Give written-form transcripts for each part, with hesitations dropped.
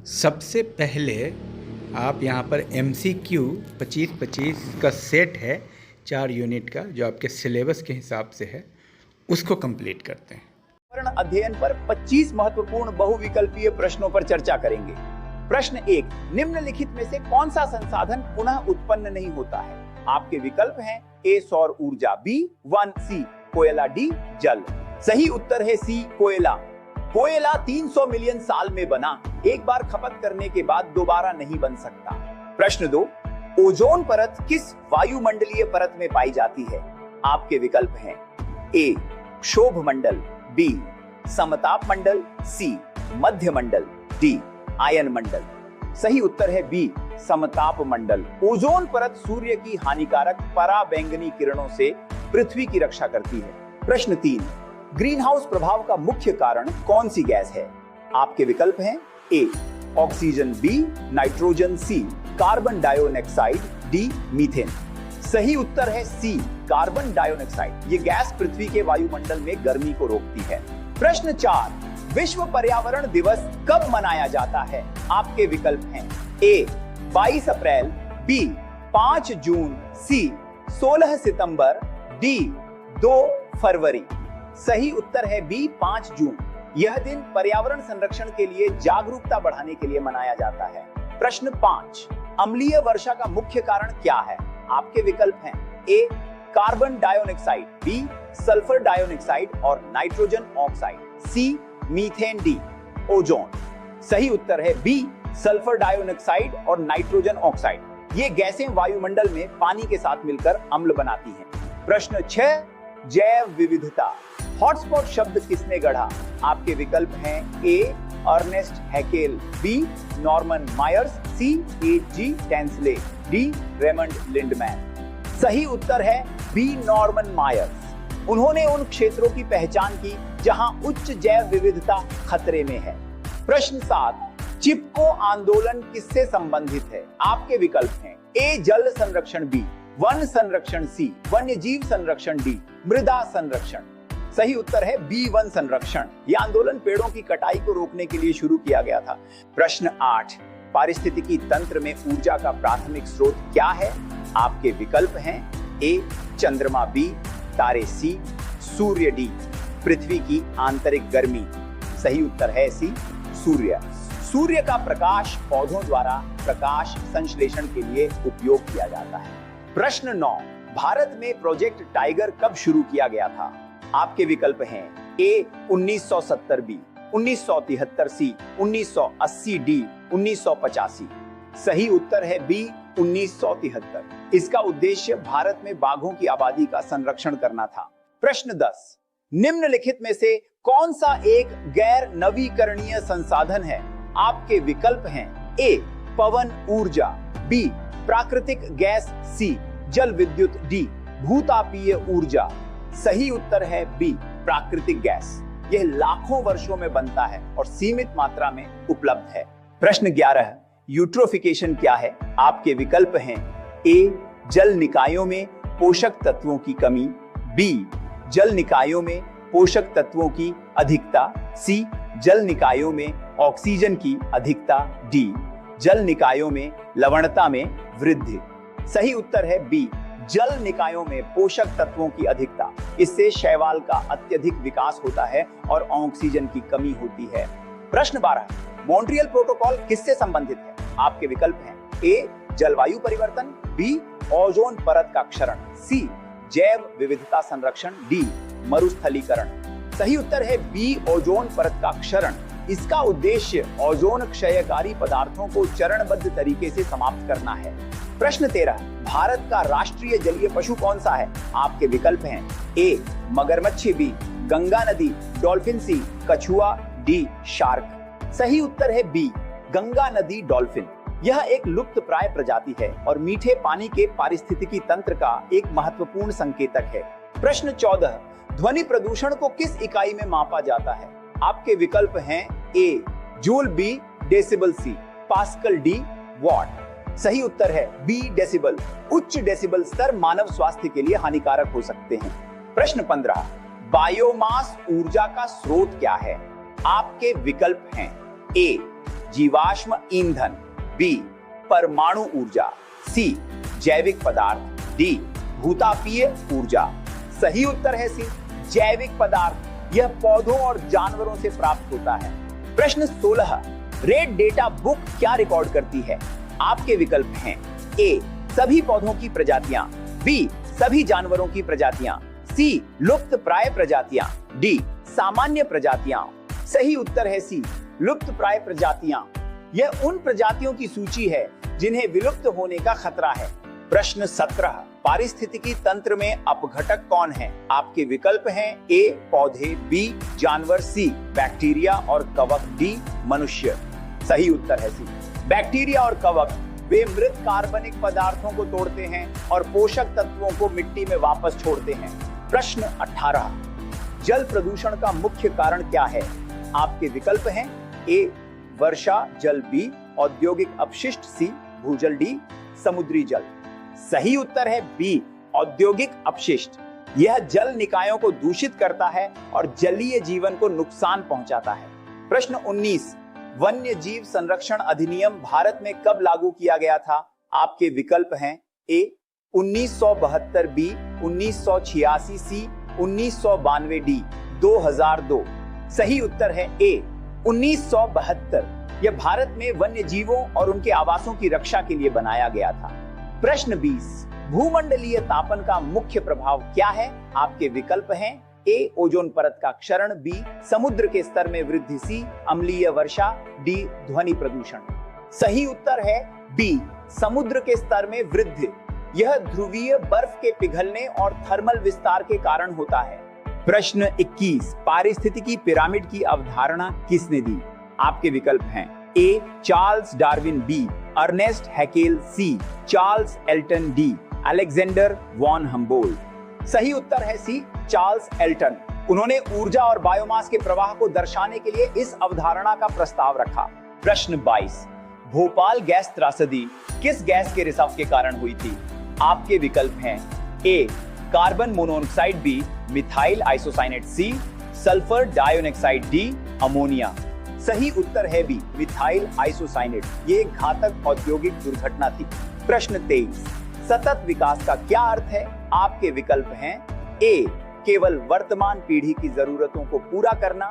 सबसे पहले आप यहाँ पर MCQ 25-25 का सेट है 4 यूनिट का, जो आपके सिलेबस के हिसाब से है, उसको कंप्लीट करते हैं। पर्यावरण अध्ययन पर 25 महत्वपूर्ण बहुविकल्पीय प्रश्नों पर चर्चा करेंगे। प्रश्न 1, निम्नलिखित में से कौन सा संसाधन पुनः उत्पन्न नहीं होता है? आपके विकल्प हैं A सौर ऊर्जा, B वन, C कोयला, D जल। सही उत्तर है C कोयला। कोयला 300 मिलियन साल में बना, एक बार खपत करने के बाद दोबारा नहीं बन सकता। प्रश्न 2, ओजोन परत किस वायुमंडलीय परत में पाई जाती है? आपके विकल्प हैं A क्षोभ मंडल, B समताप मंडल, C मध्य मंडल, D आयन मंडल। सही उत्तर है B समताप मंडल। ओजोन परत सूर्य की हानिकारक पराबैंगनी किरणों से पृथ्वी की रक्षा करती है। प्रश्न 3, ग्रीन हाउस प्रभाव का मुख्य कारण कौन सी गैस है? आपके विकल्प हैं A oxygen, B nitrogen, C carbon dioxide, D methane. सही उत्तर है C कार्बन डाइऑक्साइड। ये गैस पृथ्वी के वायुमंडल में गर्मी को रोकती है। प्रश्न 4, विश्व पर्यावरण दिवस कब मनाया जाता है? आपके विकल्प हैं A 22 April, B 5 June, C 16 September, D 2 फरवरी। सही उत्तर है B 5 जून। यह दिन पर्यावरण संरक्षण के लिए जागरूकता बढ़ाने के लिए मनाया जाता है। प्रश्न 5, अम्लीय वर्षा का मुख्य कारण क्या है? आपके विकल्प हैं A carbon dioxide, B sulphur dioxide और nitrogen oxide, C methane, D ozone. सही उत्तर है B सल्फर डाइऑक्साइड और नाइट्रोजन ऑक्साइड। ये गैसें वायुमंडल में पानी के साथ मिलकर अम्ल बनाती हैं। प्रश्न 6, जैव विविधता हॉटस्पॉट शब्द किसने गढ़ा? आपके विकल्प हैं A Ernest Haeckel, B Norman Myers, C H.G. Tansley, D Raymond Lindeman. सही उत्तर है B नॉर्मन मायर्स। उन्होंने उन क्षेत्रों की पहचान की जहां उच्च जैव विविधता खतरे में है। प्रश्न 7, चिपको आंदोलन किससे संबंधित है? आपके विकल्प हैं A जल संरक्षण, B वन संरक्षण, C वन्य जीव संरक्षण, D मृदा संरक्षण। सही उत्तर है B वन संरक्षण। यह आंदोलन पेड़ों की कटाई को रोकने के लिए शुरू किया गया था। प्रश्न 8, पारिस्थितिकी तंत्र में ऊर्जा का प्राथमिक स्रोत क्या है? आपके विकल्प हैं A चंद्रमा, B तारे, C सूर्य, D पृथ्वी की आंतरिक गर्मी। सही उत्तर है C सूर्य। सूर्य का प्रकाश पौधों द्वारा प्रकाश संश्लेषण के लिए उपयोग किया जाता है। प्रश्न 9, भारत में प्रोजेक्ट टाइगर कब शुरू किया गया था? आपके विकल्प हैं A 1970, B 1973, C 1980, D 1985। सही उत्तर है B 1973। इसका उद्देश्य भारत में बाघों की आबादी का संरक्षण करना था। प्रश्न 10, निम्नलिखित में से कौन सा एक गैर नवीकरणीय संसाधन है? आपके विकल्प हैं A पवन ऊर्जा, B प्राकृतिक गैस, C जल विद्युत, D भूतापीय ऊर्जा। सही उत्तर है B प्राकृतिक गैस। यह लाखों वर्षों में बनता है और सीमित मात्रा में उपलब्ध है। प्रश्न 11, यूट्रोफिकेशन क्या है? आपके विकल्प हैं A जल निकायों में पोषक तत्वों की कमी, B जल निकायों में पोषक तत्वों की अधिकता, C जल निकायों में ऑक्सीजन की अधिकता, D जल निकायों में लवणता में वृद्धि। सही उत्तर है B जल निकायों में पोषक तत्वों की अधिकता। इससे शैवाल का अत्यधिक विकास होता है और ऑक्सीजन की कमी होती है। प्रश्न 12, मॉन्ट्रियल प्रोटोकॉल किससे संबंधित है? आपके विकल्प हैं A जलवायु परिवर्तन, B ओजोन परत का क्षरण, C जैव विविधता संरक्षण, D मरुस्थलीकरण। सही उत्तर है B ओजोन परत का क्षरण। इसका उद्देश्य ओजोन क्षयकारी पदार्थों को चरणबद्ध तरीके से समाप्त करना है। प्रश्न 13, भारत का राष्ट्रीय जलीय पशु कौन सा है? आपके विकल्प हैं A मगरमच्छ, B गंगा नदी, डॉल्फिन, C कछुआ, D शार्क। सही उत्तर है B गंगा नदी डॉल्फिन। यह एक लुप्त प्राय प्रजाति है और मीठे पानी के पारिस्थितिकी तंत्र का एक महत्वपूर्ण संकेतक है। प्रश्न 14, ध्वनि प्रदूषण को किस इकाई में मापा जाता है? आपके विकल्प हैं A joule, B decibel, C pascal, D what. सही उत्तर है B डेसिबल। उच्च डेसिबल स्तर मानव स्वास्थ्य के लिए हानिकारक हो सकते हैं। प्रश्न 15, बायोमास ऊर्जा का स्रोत क्या है? आपके विकल्प हैं A जीवाश्म ईंधन, बी परमाणु ऊर्जा, सी जैविक पदार्थ, डी भूतापीय ऊर्जा। सही उत्तर है सी जैविक पदार्थ। यह पौधों और जानवरों से प्राप्त होता है। प्रश्न 16, रेड डेटा बुक क्या रिकॉर्ड करती है? आपके विकल्प हैं ए सभी पौधों की प्रजातियां, बी सभी जानवरों की प्रजातियां, सी लुप्त प्राय प्रजातियां, डी सामान्य प्रजातियां। सही उत्तर है सी लुप्त प्राय प्रजातियां। यह उन प्रजातियों की सूची है जिन्हें विलुप्त होने का खतरा है। प्रश्न 17, पारिस्थितिकी तंत्र में अपघटक कौन है? आपके विकल्प हैं ए पौधे, बी जानवर, सी बैक्टीरिया और कवक, डी मनुष्य। सही उत्तर है सी बैक्टीरिया और कवक। वे मृत कार्बनिक पदार्थों को तोड़ते हैं और पोषक तत्वों को मिट्टी में वापस छोड़ते हैं। प्रश्न 18, जल प्रदूषण का मुख्य कारण क्या है? आपके विकल्प हैं ए वर्षा जल, बी औद्योगिक अपशिष्ट, सी भूजल, डी समुद्री जल। सही उत्तर है बी औद्योगिक अपशिष्ट। यह जल निकायों को दूषित करता है और जलीय जीवन को नुकसान पहुंचाता है। प्रश्न 19, वन्य जीव संरक्षण अधिनियम भारत में कब लागू किया गया था? आपके विकल्प हैं ए 1972, बी 1986, सी 1992, डी 2002। सही उत्तर है ए 1972। यह भारत में वन्य जीवों और उनके आवासों की रक्षा के लिए बनाया गया था। प्रश्न 20, भूमंडलीय तापन का मुख्य प्रभाव क्या है? आपके विकल्प हैं ए ओजोन परत का क्षरण, बी समुद्र के स्तर में वृद्धि, सी अम्लीय वर्षा, डी ध्वनि प्रदूषण। सही उत्तर है बी समुद्र के स्तर में वृद्धि। यह ध्रुवीय बर्फ के पिघलने और थर्मल विस्तार के कारण होता है। प्रश्न 21, पारिस्थितिकी पिरामिड की अवधारणा किसने दी? आपके विकल्प हैं A Charles Darwin, B Ernest Haeckel, C Charles Elton, D Alexander von Humboldt. सही उत्तर है सी चार्ल्स एल्टन। उन्होंने ऊर्जा और बायोमास के प्रवाह को दर्शाने के लिए इस अवधारणा का प्रस्ताव रखा। प्रश्न 22, भोपाल गैस त्रासदी किस गैस के रिसाव के कारण हुई थी? आपके विकल्प हैं A carbon monoxide, B methyl isocyanate, C sulphur dioxide, D ammonia. सही उत्तर है बी मिथाइल आइसोसाइनेट। ये एक घातक औद्योगिक दुर्घटना थी। प्रश्न 23, सतत विकास का क्या अर्थ है? आपके विकल्प हैं ए केवल वर्तमान पीढ़ी की जरूरतों को पूरा करना,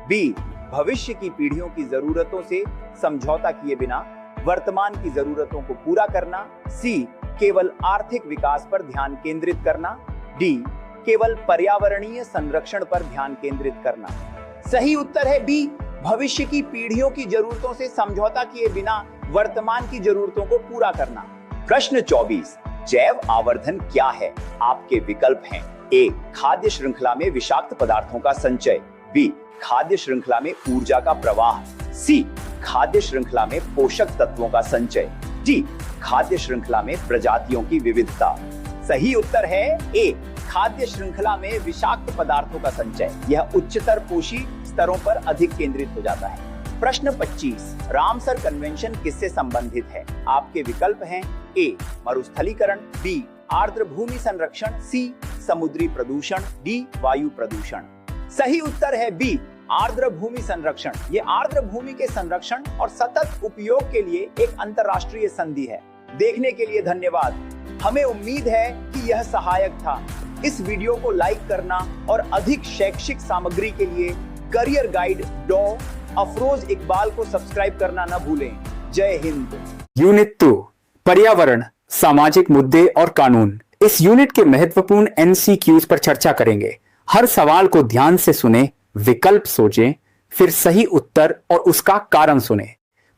बी भविष्य की पीढ़ियों की जरूरतों से समझौता किए बिना वर्तमान की जरूरतों को पूरा करना, सी केवल आर्थिक विकास पर ध्यान केंद्रित करना, डी केवल पर्यावरणीय संरक्षण पर ध्यान केंद्रित करना। सही उत्तर है बी भविष्य की पीढ़ियों की जरूरतों से समझौता किए बिना वर्तमान की जरूरतों को पूरा करना। प्रश्न 24, जैव आवर्धन क्या है? आपके विकल्प हैं ए खाद्य श्रृंखला में विषाक्त पदार्थों का संचय, बी खाद्य श्रृंखला में ऊर्जा का प्रवाह, सी खाद्य श्रृंखला में पोषक तत्वों का संचय, डी खाद्य श्रृंखला में प्रजातियों की विविधता। सही उत्तर है ए खाद्य श्रृंखला में विषाक्त पदार्थों का संचय। यह उच्चतर पोषी स्तरों पर अधिक केंद्रित हो जाता है। प्रश्न 25, रामसर कन्वेंशन किससे संबंधित है? आपके विकल्प हैं ए मरुस्थलीकरण, बी आर्द्र भूमि संरक्षण, सी समुद्री प्रदूषण, डी वायु प्रदूषण। सही उत्तर है बी आर्द्र भूमि संरक्षण। ये आर्द्र भूमि के संरक्षण और सतत उपयोग के लिए एक अंतरराष्ट्रीय संधि है। देखने के लिए धन्यवाद। हमें उम्मीद है कि यह सहायक था। इस वीडियो को लाइक करना और अधिक शैक्षिक सामग्री के लिए करियर गाइड डॉ अफरोज इकबाल को सब्सक्राइब करना न भूलें। जय हिंद। यूनिट 2, पर्यावरण, सामाजिक मुद्दे और कानून। इस यूनिट के महत्वपूर्ण एमसीक्यूज पर चर्चा करेंगे। हर सवाल को ध्यान से सुने, विकल्प सोचें, फिर सही उत्तर और उसका कारण सुने।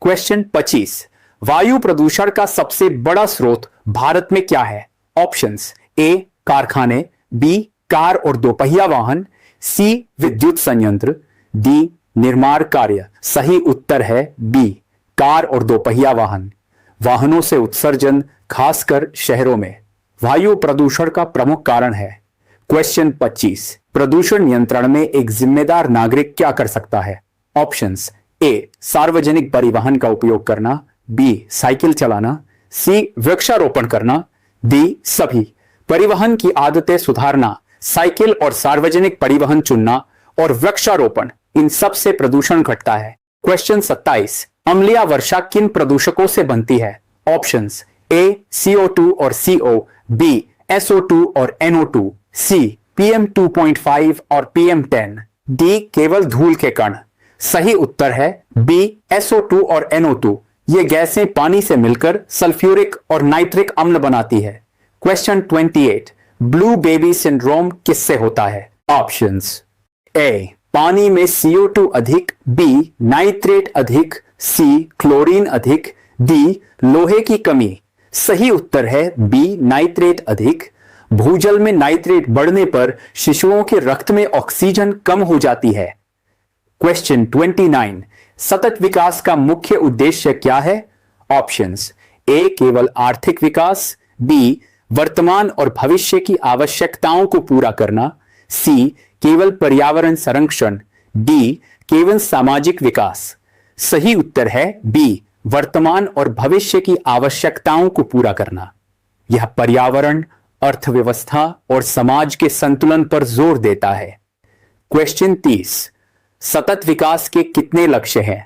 क्वेश्चन 25, वायु प्रदूषण का सबसे बड़ा स्रोत भारत में क्या है? ऑप्शंस ए कारखाने, बी कार और दोपहिया वाहन, सी विद्युत संयंत्र, डी निर्माण कार्य। सही उत्तर है बी कार और दोपहिया वाहन। वाहनों से उत्सर्जन खासकर शहरों में वायु प्रदूषण का प्रमुख कारण है। क्वेश्चन 25, प्रदूषण नियंत्रण में एक जिम्मेदार नागरिक क्या कर सकता है? ऑप्शंस ए सार्वजनिक परिवहन का उपयोग करना, बी साइकिल चलाना, सी वृक्षारोपण करना, डी सभी। परिवहन की आदतें सुधारना, साइकिल और सार्वजनिक परिवहन चुनना और वृक्षारोपण, इन सब से प्रदूषण घटता है। क्वेश्चन 27, अम्लीय वर्षा किन प्रदूषकों से बनती है? ऑप्शंस ए CO2 और CO, बी SO2 और NO2, सी PM2.5 और PM10, डी केवल धूल के कण। सही उत्तर है बी SO2 और NO2। ये गैसें पानी से मिलकर सल्फ्यूरिक और नाइट्रिक अम्ल बनाती है। क्वेश्चन 28, ब्लू बेबी सिंड्रोम किससे होता है? ऑप्शंस ए पानी में CO2 अधिक, बी नाइट्रेट अधिक, सी क्लोरीन अधिक, डी लोहे की कमी। सही उत्तर है बी नाइट्रेट अधिक। भूजल में नाइट्रेट बढ़ने पर शिशुओं के रक्त में ऑक्सीजन कम हो जाती है। क्वेश्चन 29, सतत विकास का मुख्य उद्देश्य क्या है? ऑप्शंस ए केवल आर्थिक विकास, बी वर्तमान और भविष्य की आवश्यकताओं को पूरा करना, सी केवल पर्यावरण संरक्षण, डी केवल सामाजिक विकास। सही उत्तर है बी वर्तमान और भविष्य की आवश्यकताओं को पूरा करना। यह पर्यावरण, अर्थव्यवस्था और समाज के संतुलन पर जोर देता है। क्वेश्चन 30, सतत विकास के कितने लक्ष्य हैं?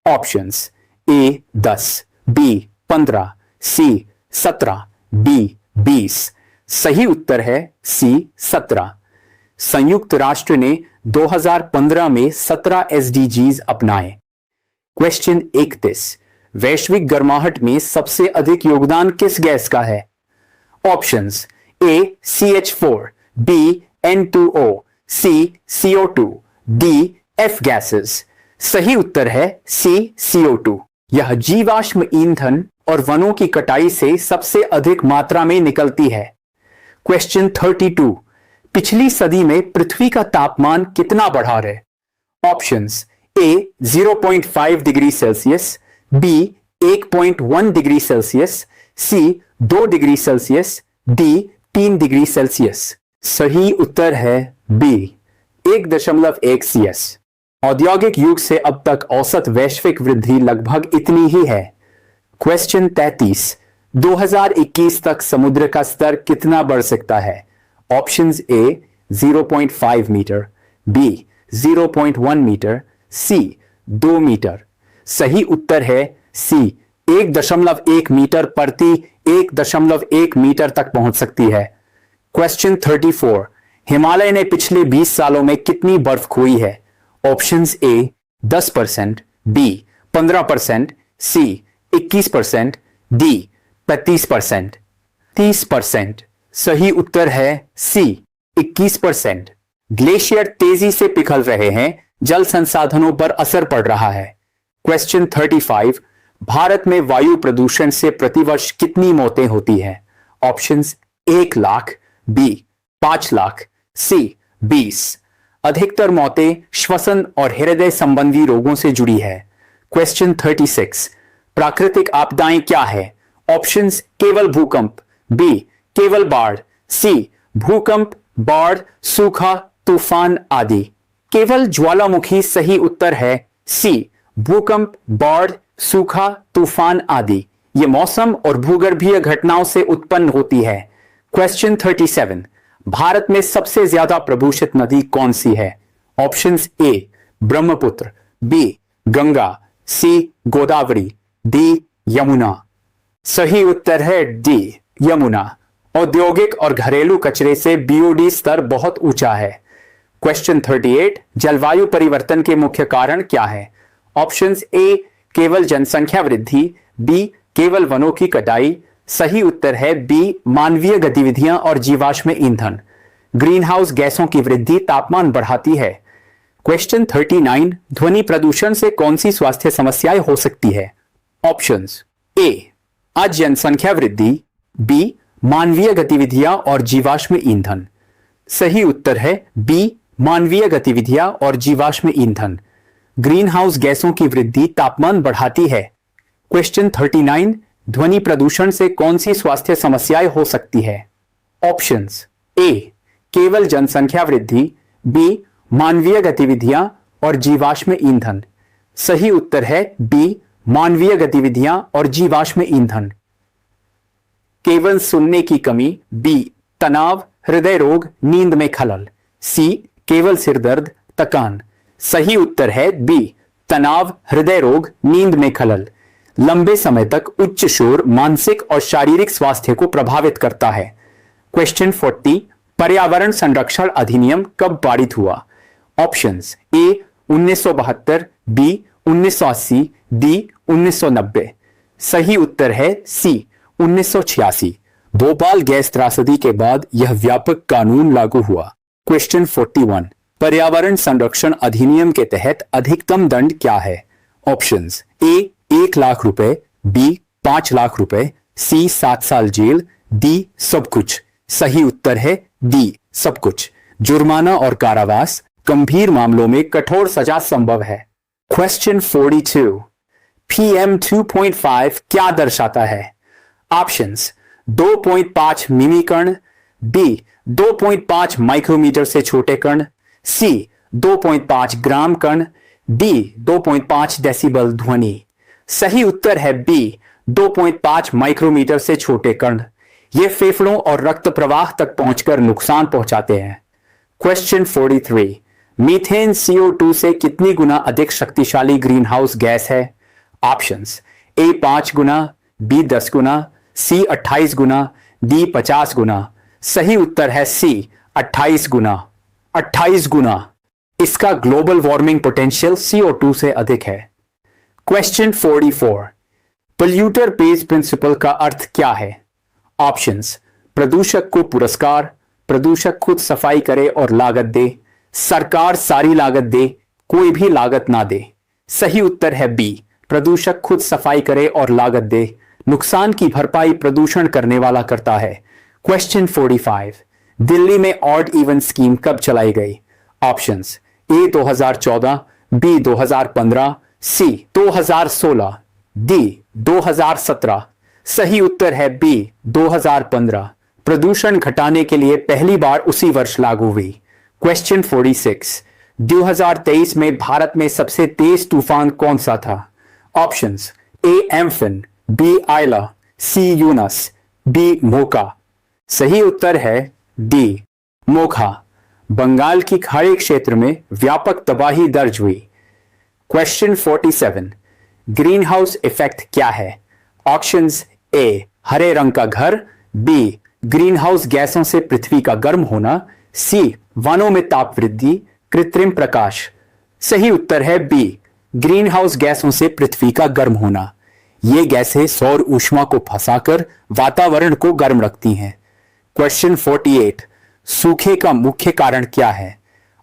Options A 10, B 15, C 17, D 20। सही उत्तर है सी 17। संयुक्त राष्ट्र ने 2015 में 17 SDGs अपनाए। क्वेश्चन 31, वैश्विक गर्माहट में सबसे अधिक योगदान किस गैस का है? Options A CH4, B N2O, C CO2, D F gases. सही उत्तर है सी CO2। यह जीवाश्म ईंधन और वनों की कटाई से सबसे अधिक मात्रा में निकलती है। क्वेश्चन 32, पिछली सदी में पृथ्वी का तापमान कितना बढ़ा है? Options A 0.5 degree Celsius, B 1.1 degree Celsius, C 2 degree Celsius, D 3 degree Celsius. सही उत्तर है बी 1.1 CS। औद्योगिक युग से अब तक औसत वैश्विक वृद्धि लगभग इतनी ही है। क्वेश्चन 33, 2021 तक समुद्र का स्तर कितना बढ़ सकता है? Options A 0.5 metre, B 0.1 metre, C 2 metre. सही उत्तर है सी 1.1 मीटर प्रति 1.1 मीटर तक पहुंच सकती है। क्वेश्चन 34, हिमालय ने पिछले 20 सालों में कितनी बर्फ खोई है? Options A 10%, B 15%, C 21%, D 35%। 30%। सही उत्तर है सी 21%। ग्लेशियर तेजी से पिघल रहे हैं, जल संसाधनों पर असर पड़ रहा है। क्वेश्चन 35, भारत में वायु प्रदूषण से प्रतिवर्ष कितनी मौतें होती हैं? ऑप्शंस 1 लाख, बी 5 लाख, सी 20। अधिकतर मौतें श्वसन और हृदय संबंधी रोगों से जुड़ी है। क्वेश्चन 36, प्राकृतिक आपदाएं क्या है? ऑप्शंस केवल भूकंप, बी केवल बाढ़, सी भूकंप, बाढ़, सूखा, तूफान आदि। केवल ज्वालामुखी सही उत्तर है सी भूकंप, बाढ़, सूखा, तूफान आदि। ये मौसम और भूगर्भीय घटनाओं से उत्पन्न होती है। क्वेश्चन 37, भारत में सबसे ज्यादा प्रदूषित नदी कौन सी है? Options A Brahmaputra, B Ganga, C Godavari, D Yamuna. सही उत्तर है डी यमुना। औद्योगिक और घरेलू कचरे से BOD स्तर बहुत ऊंचा है। क्वेश्चन 38, जलवायु परिवर्तन के मुख्य कारण क्या है? ऑप्शंस ए केवल जनसंख्या वृद्धि, बी केवल वनों की कटाई। सही उत्तर है बी मानवीय गतिविधियां और जीवाश्म ईंधन। ग्रीन हाउस गैसों की वृद्धि तापमान बढ़ाती है। क्वेश्चन 39, ध्वनि प्रदूषण से कौन सी स्वास्थ्य समस्याएं हो सकती है? ऑप्शंस ए आज जनसंख्या वृद्धि, बी मानवीय गतिविधियां और जीवाश्म ईंधन। सही उत्तर है बी मानवीय गतिविधियां और जीवाश्म ईंधन। ग्रीन हाउस गैसों की वृद्धि तापमान बढ़ाती है। क्वेश्चन 39, ध्वनि प्रदूषण से कौन सी स्वास्थ्य समस्याएं हो सकती है? ऑप्शंस ए केवल जनसंख्या वृद्धि, बी मानवीय गतिविधियां और जीवाश्म ईंधन। सही उत्तर है बी मानवीय गतिविधियां और जीवाश्म ईंधन। केवल सुनने की कमी, बी तनाव, हृदय रोग, नींद में खलल, सी केवल सिरदर्द, थकान। सही उत्तर है बी तनाव, हृदय रोग, नींद में खलल। लंबे समय तक उच्च शोर मानसिक और शारीरिक स्वास्थ्य को प्रभावित करता है। क्वेश्चन 40, पर्यावरण संरक्षण अधिनियम कब पारित हुआ? Options A 1972, B 1980, D 1990। सही उत्तर है सी 1986। भोपाल गैस त्रासदी के बाद यह व्यापक कानून लागू हुआ। क्वेश्चन 41, पर्यावरण संरक्षण अधिनियम के तहत अधिकतम दंड क्या है? ऑप्शंस ए 1 लाख रुपए, बी 5 लाख रुपए, सी 7 साल जेल, डी सब कुछ। सही उत्तर है डी सब कुछ। जुर्माना और कारावास, गंभीर मामलों में कठोर सजा संभव है। क्वेश्चन 42, PM 2.5 क्या दर्शाता है? ऑप्शंस 2.5 मिमी कण, बी 2.5 माइक्रोमीटर से छोटे कण, सी 2.5 ग्राम कण, डी 2.5 डेसिबल ध्वनि। सही उत्तर है बी 2.5 माइक्रोमीटर से छोटे कण। ये फेफड़ों और रक्त प्रवाह तक पहुंचकर नुकसान पहुंचाते हैं। क्वेश्चन 43, मीथेन CO2 से कितनी गुना अधिक शक्तिशाली ग्रीन हाउस गैस है? ऑप्शंस ए 5 गुना, बी 10 गुना, सी 28 गुना, डी 50 गुना। सही उत्तर है सी 28 गुना। 28 गुना इसका ग्लोबल वार्मिंग पोटेंशियल CO2 से अधिक है। क्वेश्चन 44, पोल्यूटर पेज प्रिंसिपल का अर्थ क्या है? ऑप्शंस प्रदूषक को पुरस्कार, प्रदूषक खुद सफाई करे और लागत दे, सरकार सारी लागत दे, कोई भी लागत ना दे। सही उत्तर है बी प्रदूषक खुद सफाई करे और लागत दे। नुकसान की भरपाई प्रदूषण करने वाला करता है। क्वेश्चन 45, दिल्ली में ऑड इवन स्कीम कब चलाई गई? Options A 2014, B 2015, C 2016, D 2017। सही उत्तर है बी 2015। प्रदूषण घटाने के लिए पहली बार उसी वर्ष लागू हुई। क्वेश्चन 46, 2023 में भारत में सबसे तेज तूफान कौन सा था? ऑप्शंस ए एम्फन, बी आयला, सी यूनस, डी मोका। सही उत्तर है डी मोखा। बंगाल की खाड़ी क्षेत्र में व्यापक तबाही दर्ज हुई। क्वेश्चन 47, ग्रीन हाउस इफेक्ट क्या है? ऑप्शंस ए हरे रंग का घर, बी ग्रीन हाउस गैसों से पृथ्वी का गर्म होना, सी वनों में ताप वृद्धि, कृत्रिम प्रकाश। सही उत्तर है बी ग्रीन हाउस गैसों से पृथ्वी का गर्म होना। ये गैसें सौर ऊष्मा को फंसाकर वातावरण को गर्म रखती हैं। क्वेश्चन 48, सूखे का मुख्य कारण क्या है?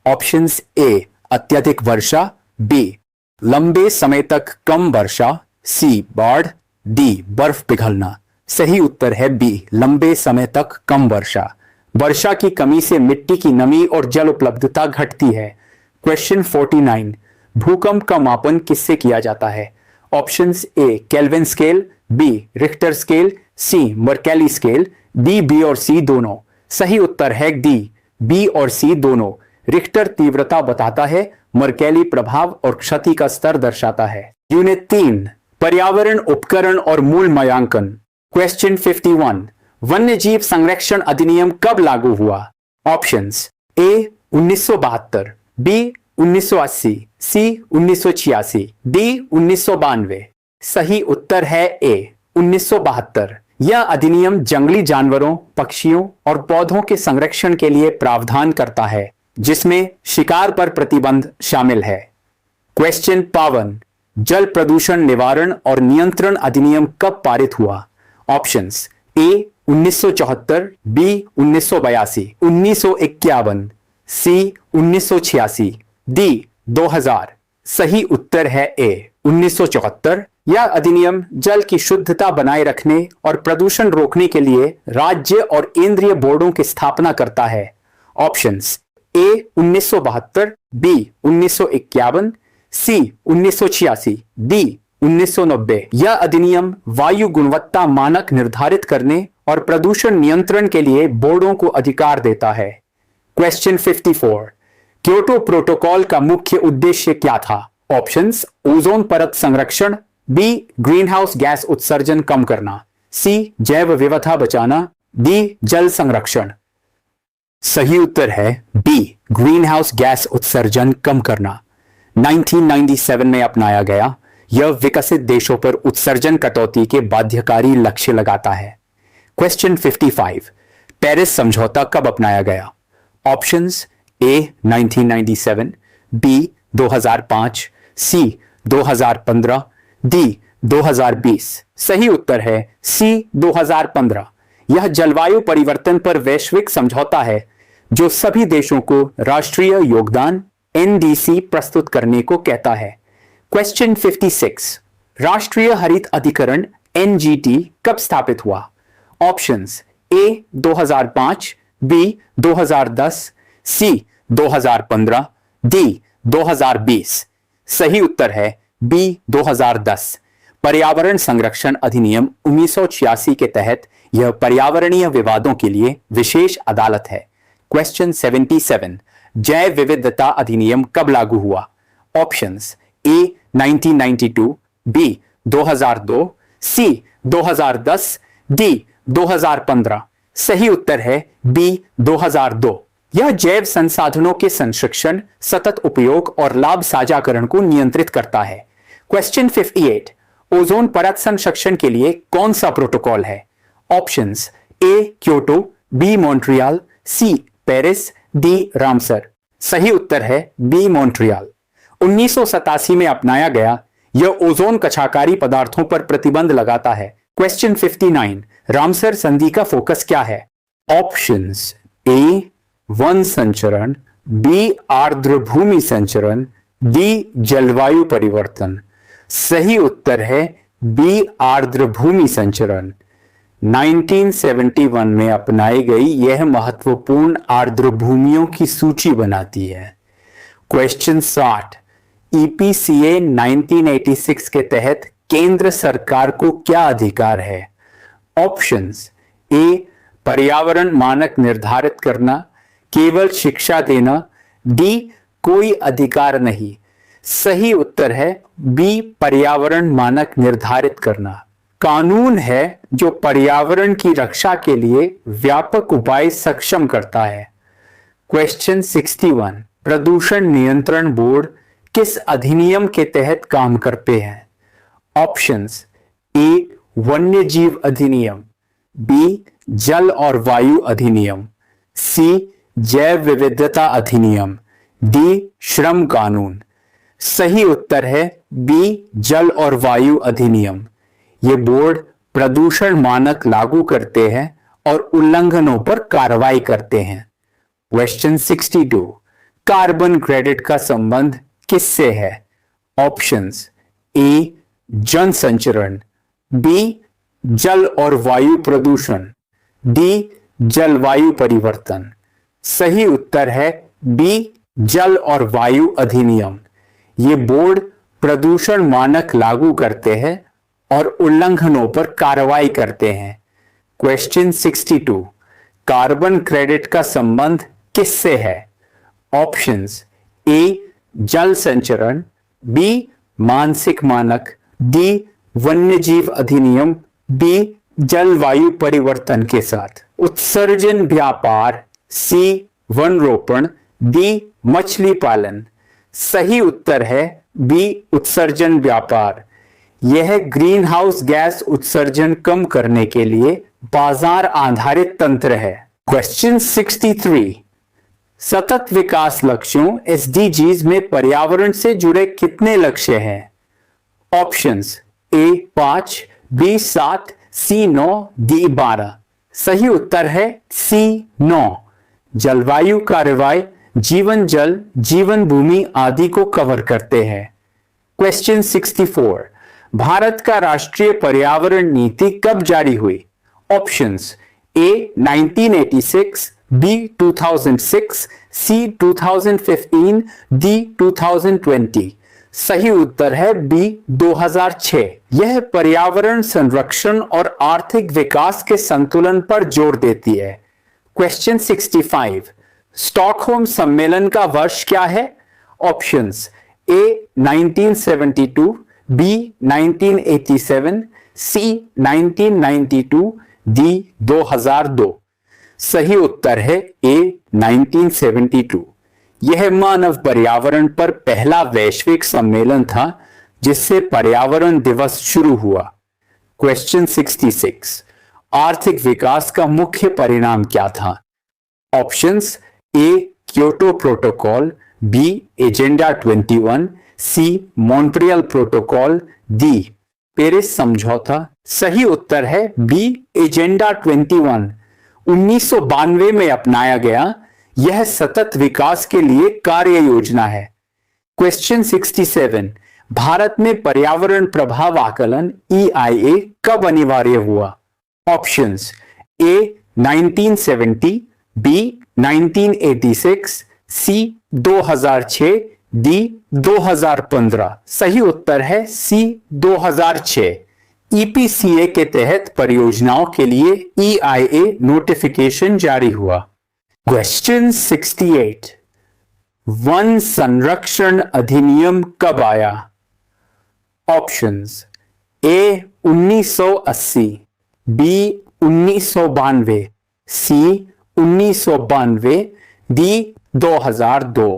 ऑप्शंस ए अत्यधिक वर्षा, बी लंबे समय तक कम वर्षा, सी बाढ़, डी बर्फ पिघलना। सही उत्तर है बी लंबे समय तक कम वर्षा। वर्षा की कमी से मिट्टी की नमी और जल उपलब्धता घटती है। क्वेश्चन 49, भूकंप का मापन किससे किया जाता है? Options A Kelvin scale, B Richter scale, C Mercalli scale, D B और सी दोनों। सही उत्तर है डी बी और सी दोनों। रिक्टर तीव्रता बताता है, मर्केली प्रभाव और क्षति का स्तर दर्शाता है। यूनिट 3, पर्यावरण उपकरण और मूल मूल्यांकन। क्वेश्चन 51, वन्य जीव संरक्षण अधिनियम कब लागू हुआ? Options A 1972, B 1980, C 1986, D 1992। सही उत्तर है ए 1972। यह अधिनियम जंगली जानवरों, पक्षियों और पौधों के संरक्षण के लिए प्रावधान करता है, जिसमें शिकार पर प्रतिबंध शामिल है। क्वेश्चन 52, जल प्रदूषण निवारण और नियंत्रण अधिनियम कब पारित हुआ? Options A 1974, B 1982, 1951, C 1986, D 2000। सही उत्तर है ए 1974। यह अधिनियम जल की शुद्धता बनाए रखने और प्रदूषण रोकने के लिए राज्य और केंद्रीय बोर्डों की स्थापना करता है। Options A 1972, B 1951, C 1986, D 1990। यह अधिनियम वायु गुणवत्ता मानक निर्धारित करने और प्रदूषण नियंत्रण के लिए बोर्डों को अधिकार देता है। क्वेश्चन 54, क्योटो प्रोटोकॉल का मुख्य उद्देश्य क्या था? ऑप्शंस ओजोन परत संरक्षण, बी ग्रीन हाउस गैस उत्सर्जन कम करना, सी जैव विविधता बचाना, डी जल संरक्षण। सही उत्तर है बी ग्रीन हाउस गैस उत्सर्जन कम करना। 1997 में अपनाया गया। यह विकसित देशों पर उत्सर्जन कटौती के बाध्यकारी लक्ष्य लगाता है। क्वेश्चन 55, पेरिस समझौता कब अपनाया गया? Options A 1997, B 2005, C 2015, D 2020। सही उत्तर है सी 2015। यह जलवायु परिवर्तन पर वैश्विक समझौता है जो सभी देशों को राष्ट्रीय योगदान एनडीसी प्रस्तुत करने को कहता है। क्वेश्चन 56, राष्ट्रीय हरित अधिकरण एनजीटी कब स्थापित हुआ? Options A 2005, B 2010, C 2015, D 2020। सही उत्तर है बी 2010। पर्यावरण संरक्षण अधिनियम 1986 के तहत यह पर्यावरणीय विवादों के लिए विशेष अदालत है। क्वेश्चन 77, जैव विविधता अधिनियम कब लागू हुआ? Options A 1992, B 2002, C 2010, D 2015। सही उत्तर है बी 2002। यह जैव संसाधनों के संरक्षण, सतत उपयोग और लाभ साझाकरण को नियंत्रित करता है। क्वेश्चन 58, ओजोन परत संरक्षण के लिए कौन सा प्रोटोकॉल है? Options A Kyoto, B Montreal, C Paris, D Ramsar. सही उत्तर है बी मॉन्ट्रियल। 1987 में अपनाया गया। यह ओजोन कछाकारी पदार्थों पर प्रतिबंध लगाता है। क्वेश्चन 59, रामसर संधि का फोकस क्या है? ऑप्शंस ए वन संचरण, बी आर्द्र भूमि संचरण, डी जलवायु परिवर्तन। सही उत्तर है बी आर्द्र भूमि संचरण। 1971 में अपनाई गई यह महत्वपूर्ण आर्द्र भूमियों की सूची बनाती है। क्वेश्चन 60, ईपीसीए 1986 के तहत केंद्र सरकार को क्या अधिकार है? ऑप्शंस ए पर्यावरण मानक निर्धारित करना, केवल शिक्षा देना, डी कोई अधिकार नहीं। सही उत्तर है बी पर्यावरण मानक निर्धारित करना। कानून है जो पर्यावरण की रक्षा के लिए व्यापक उपाय सक्षम करता है। क्वेश्चन 61, प्रदूषण नियंत्रण बोर्ड किस अधिनियम के तहत काम करते हैं? ऑप्शंस ए वन्य जीव अधिनियम, बी जल और वायु अधिनियम, सी जैव विविधता अधिनियम, डी श्रम कानून। सही उत्तर है बी जल और वायु अधिनियम। ये बोर्ड प्रदूषण मानक लागू करते हैं और उल्लंघनों पर कार्रवाई करते हैं। क्वेश्चन 62, कार्बन क्रेडिट का संबंध किससे है? ऑप्शंस ए जन संचरण, बी जल और वायु प्रदूषण, डी जलवायु परिवर्तन। सही उत्तर है बी जल और वायु अधिनियम। ये बोर्ड प्रदूषण मानक लागू करते हैं और उल्लंघनों पर कार्रवाई करते हैं। क्वेश्चन 62, कार्बन क्रेडिट का संबंध किससे है? ऑप्शंस ए जल संचरण, बी मानसिक मानक, डी वन्यजीव अधिनियम, बी जलवायु परिवर्तन के साथ। उत्सर्जन व्यापार, सी वन रोपण, डी मछली पालन। सही उत्तर है बी उत्सर्जन व्यापार। यह ग्रीन हाउस गैस उत्सर्जन कम करने के लिए बाजार आधारित तंत्र है। क्वेश्चन 63, सतत विकास लक्ष्यों एसडीजीज में पर्यावरण से जुड़े कितने लक्ष्य हैं? Options A 5, B 7, C 9, D 12। सही उत्तर है सी 9। जलवायु कार्रवाई जीवन जल, जीवन भूमि आदि को कवर करते हैं। क्वेश्चन 64, भारत का राष्ट्रीय पर्यावरण नीति कब जारी हुई? Options A 1986, B 2006, C 2015, D 2020। सही उत्तर है बी 2006। यह पर्यावरण संरक्षण और आर्थिक विकास के संतुलन पर जोर देती है। क्वेश्चन 65, स्टॉकहोम सम्मेलन का वर्ष क्या है? Options A 1972, B 1987, C 1992, D 2002। सही उत्तर है ए 1972। यह मानव पर्यावरण पर पहला वैश्विक सम्मेलन था जिससे पर्यावरण दिवस शुरू हुआ। क्वेश्चन 66, आर्थिक विकास का मुख्य परिणाम क्या था? Options A Kyoto protocol, B agenda 21, C Montreal protocol, D Paris समझौता। सही उत्तर है बी एजेंडा 21। 1992 में अपनाया गया यह सतत विकास के लिए कार्य योजना है। क्वेश्चन 67, भारत में पर्यावरण प्रभाव आकलन EIA कब अनिवार्य हुआ? Options A 1970, B 1986, C 2006, D 2015। सही उत्तर है सी 2006। EPCA के तहत परियोजनाओं के लिए EIA नोटिफिकेशन जारी हुआ। क्वेश्चन 68, वन संरक्षण अधिनियम कब आया? Options A 1980, B 1992, C 1992, D 2002।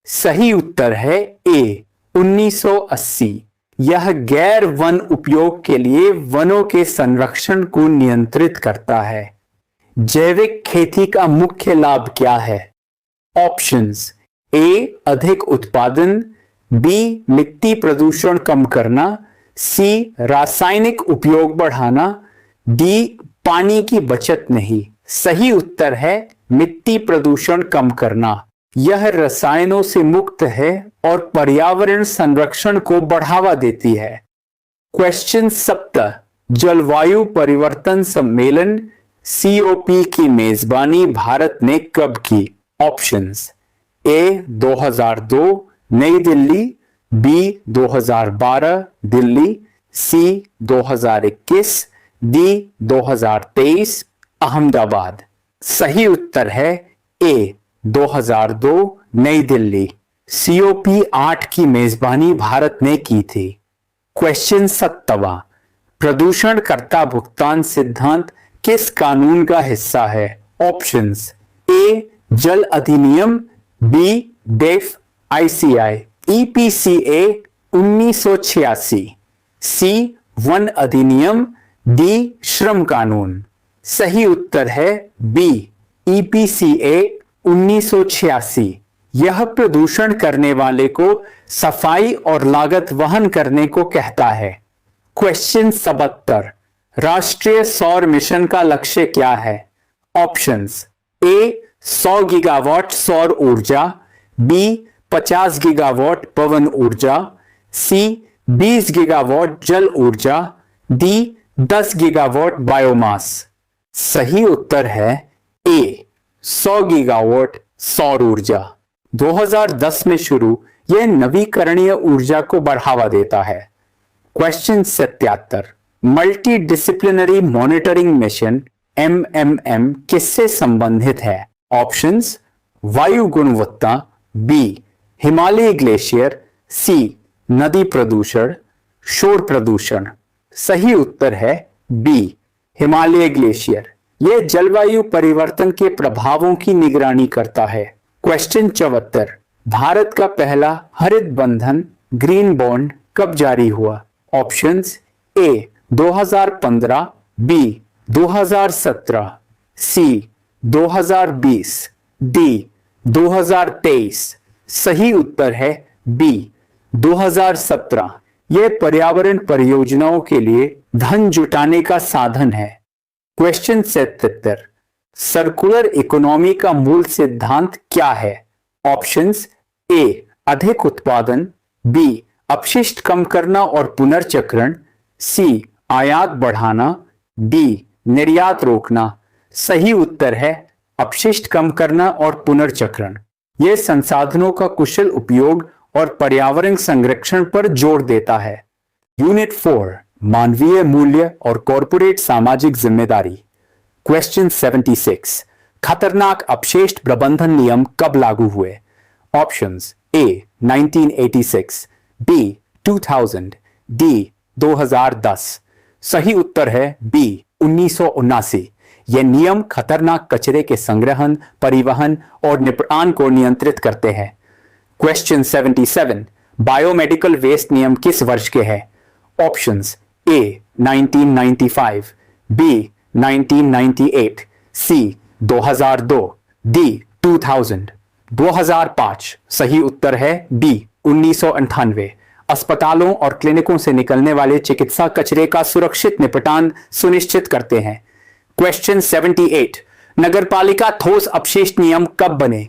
सही उत्तर है ए 1980। यह गैर वन उपयोग के लिए वनों के संरक्षण को नियंत्रित करता है। जैविक खेती का मुख्य लाभ क्या है? ऑप्शंस ए अधिक उत्पादन, बी मिट्टी प्रदूषण कम करना, सी रासायनिक उपयोग बढ़ाना, डी पानी की बचत नहीं। सही उत्तर है मिट्टी प्रदूषण कम करना। यह रसायनों से मुक्त है और पर्यावरण संरक्षण को बढ़ावा देती है। क्वेश्चन 70, जलवायु परिवर्तन सम्मेलन COP की मेजबानी भारत ने कब की? ऑप्शंस ए 2002 नई दिल्ली, बी 2012 दिल्ली, सी 2021, डी 2023 अहमदाबाद। सही उत्तर है ए 2002 नई दिल्ली। COP 8 की मेजबानी भारत ने की थी। क्वेश्चन 70, प्रदूषणकर्ता भुगतान सिद्धांत किस कानून का हिस्सा है? ऑप्शंस ए जल अधिनियम, बी डेफ ICI, EPCA 1986, सी वन अधिनियम, डी श्रम कानून। सही उत्तर है बी EPCA 1986। यह प्रदूषण करने वाले को सफाई और लागत वहन करने को कहता है। क्वेश्चन 77, राष्ट्रीय सौर मिशन का लक्ष्य क्या है? ऑप्शंस ए 100 गीगावाट सौर ऊर्जा, बी 50 गीगावाट पवन ऊर्जा, सी 20 गीगावाट जल ऊर्जा, डी 10 गीगावाट बायोमास। सही उत्तर है ए 100 गीगावाट सौर ऊर्जा। 2010 में शुरू यह नवीकरणीय ऊर्जा को बढ़ावा देता है। Question 77, multi disciplinary monitoring mission MMM किससे संबंधित है? ऑप्शंस वायु गुणवत्ता, बी हिमालय ग्लेशियर, सी नदी प्रदूषण, शोर प्रदूषण। सही उत्तर है बी हिमालय ग्लेशियर। यह जलवायु परिवर्तन के प्रभावों की निगरानी करता है। क्वेश्चन 74, भारत का पहला हरित बंधन ग्रीन बॉन्ड कब जारी हुआ? Options A 2015, B 2017, C 2020, D 2023। सही उत्तर है बी 2017। यह पर्यावरण परियोजनाओं के लिए धन जुटाने का साधन है। क्वेश्चन 77, सर्कुलर इकोनॉमी का मूल सिद्धांत क्या है? ऑप्शंस ए अधिक उत्पादन, बी अपशिष्ट कम करना और पुनर्चक्रण, सी आयात बढ़ाना, डी निर्यात रोकना। सही उत्तर है अपशिष्ट कम करना और पुनर्चक्रण। यह संसाधनों का कुशल उपयोग और पर्यावरण संरक्षण पर जोर देता है। यूनिट 4, मानवीय मूल्य और कॉरपोरेट सामाजिक जिम्मेदारी। क्वेश्चन 76, खतरनाक अपशिष्ट प्रबंधन नियम कब लागू हुए? Options A 1986, B 2000, D 2010। सही उत्तर है बी 1979। यह नियम खतरनाक कचरे के संग्रहण, परिवहन और निपटान को नियंत्रित करते हैं। क्वेश्चन 77 बायोमेडिकल वेस्ट नियम किस वर्ष के हैं? Options A 1995, B 1998, C 2002, D 2000। 2005 सही उत्तर है बी 1998। अस्पतालों और क्लिनिकों से निकलने वाले चिकित्सा कचरे का सुरक्षित निपटान सुनिश्चित करते हैं। क्वेश्चन 78 नगरपालिका ठोस अपशिष्ट नियम कब बने?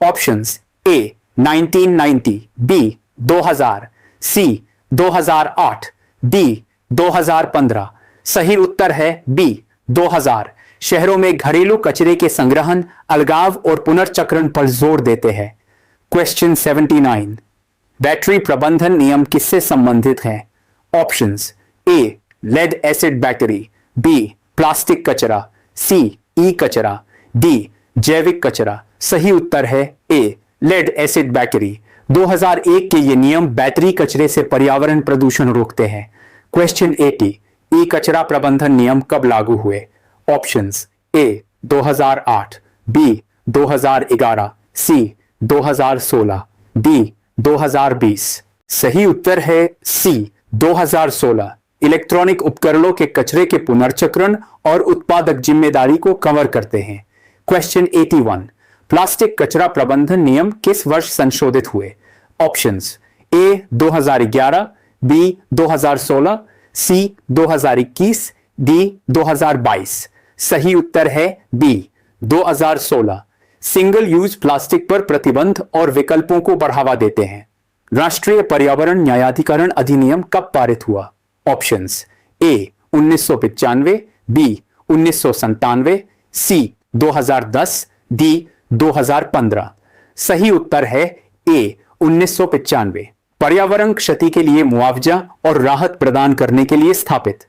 Options A 1990, B 2000, C 2008, D 2015। सही उत्तर है बी 2000। शहरों में घरेलू कचरे के संग्रहण, अलगाव और पुनर्चक्रण पर जोर देते हैं। क्वेश्चन 79 बैटरी प्रबंधन नियम किससे संबंधित है? Options A lead acid battery, B plastic कचरा, सी ई कचरा, डी जैविक कचरा। सही उत्तर है ए लेड एसिड बैटरी। 2001 के ये नियम बैटरी कचरे से पर्यावरण प्रदूषण रोकते हैं। क्वेश्चन 80 ई कचरा प्रबंधन नियम कब लागू हुए? Options A 2008, B 2011, C 2016, D 2020। सही उत्तर है सी 2016। इलेक्ट्रॉनिक उपकरणों के कचरे के पुनर्चक्रण और उत्पादक जिम्मेदारी को कवर करते हैं। क्वेश्चन 81 प्लास्टिक कचरा प्रबंधन नियम किस वर्ष संशोधित हुए? Options A 2011, B 2016, C 2021, D 2022। सही उत्तर है बी 2016। सिंगल यूज प्लास्टिक पर प्रतिबंध और विकल्पों को बढ़ावा देते हैं। राष्ट्रीय पर्यावरण न्यायाधिकरण अधिनियम कब पारित हुआ? Options A 1995, B 1997, C 2010, D 2015। सही उत्तर है ए 1995। पर्यावरण क्षति के लिए मुआवजा और राहत प्रदान करने के लिए स्थापित।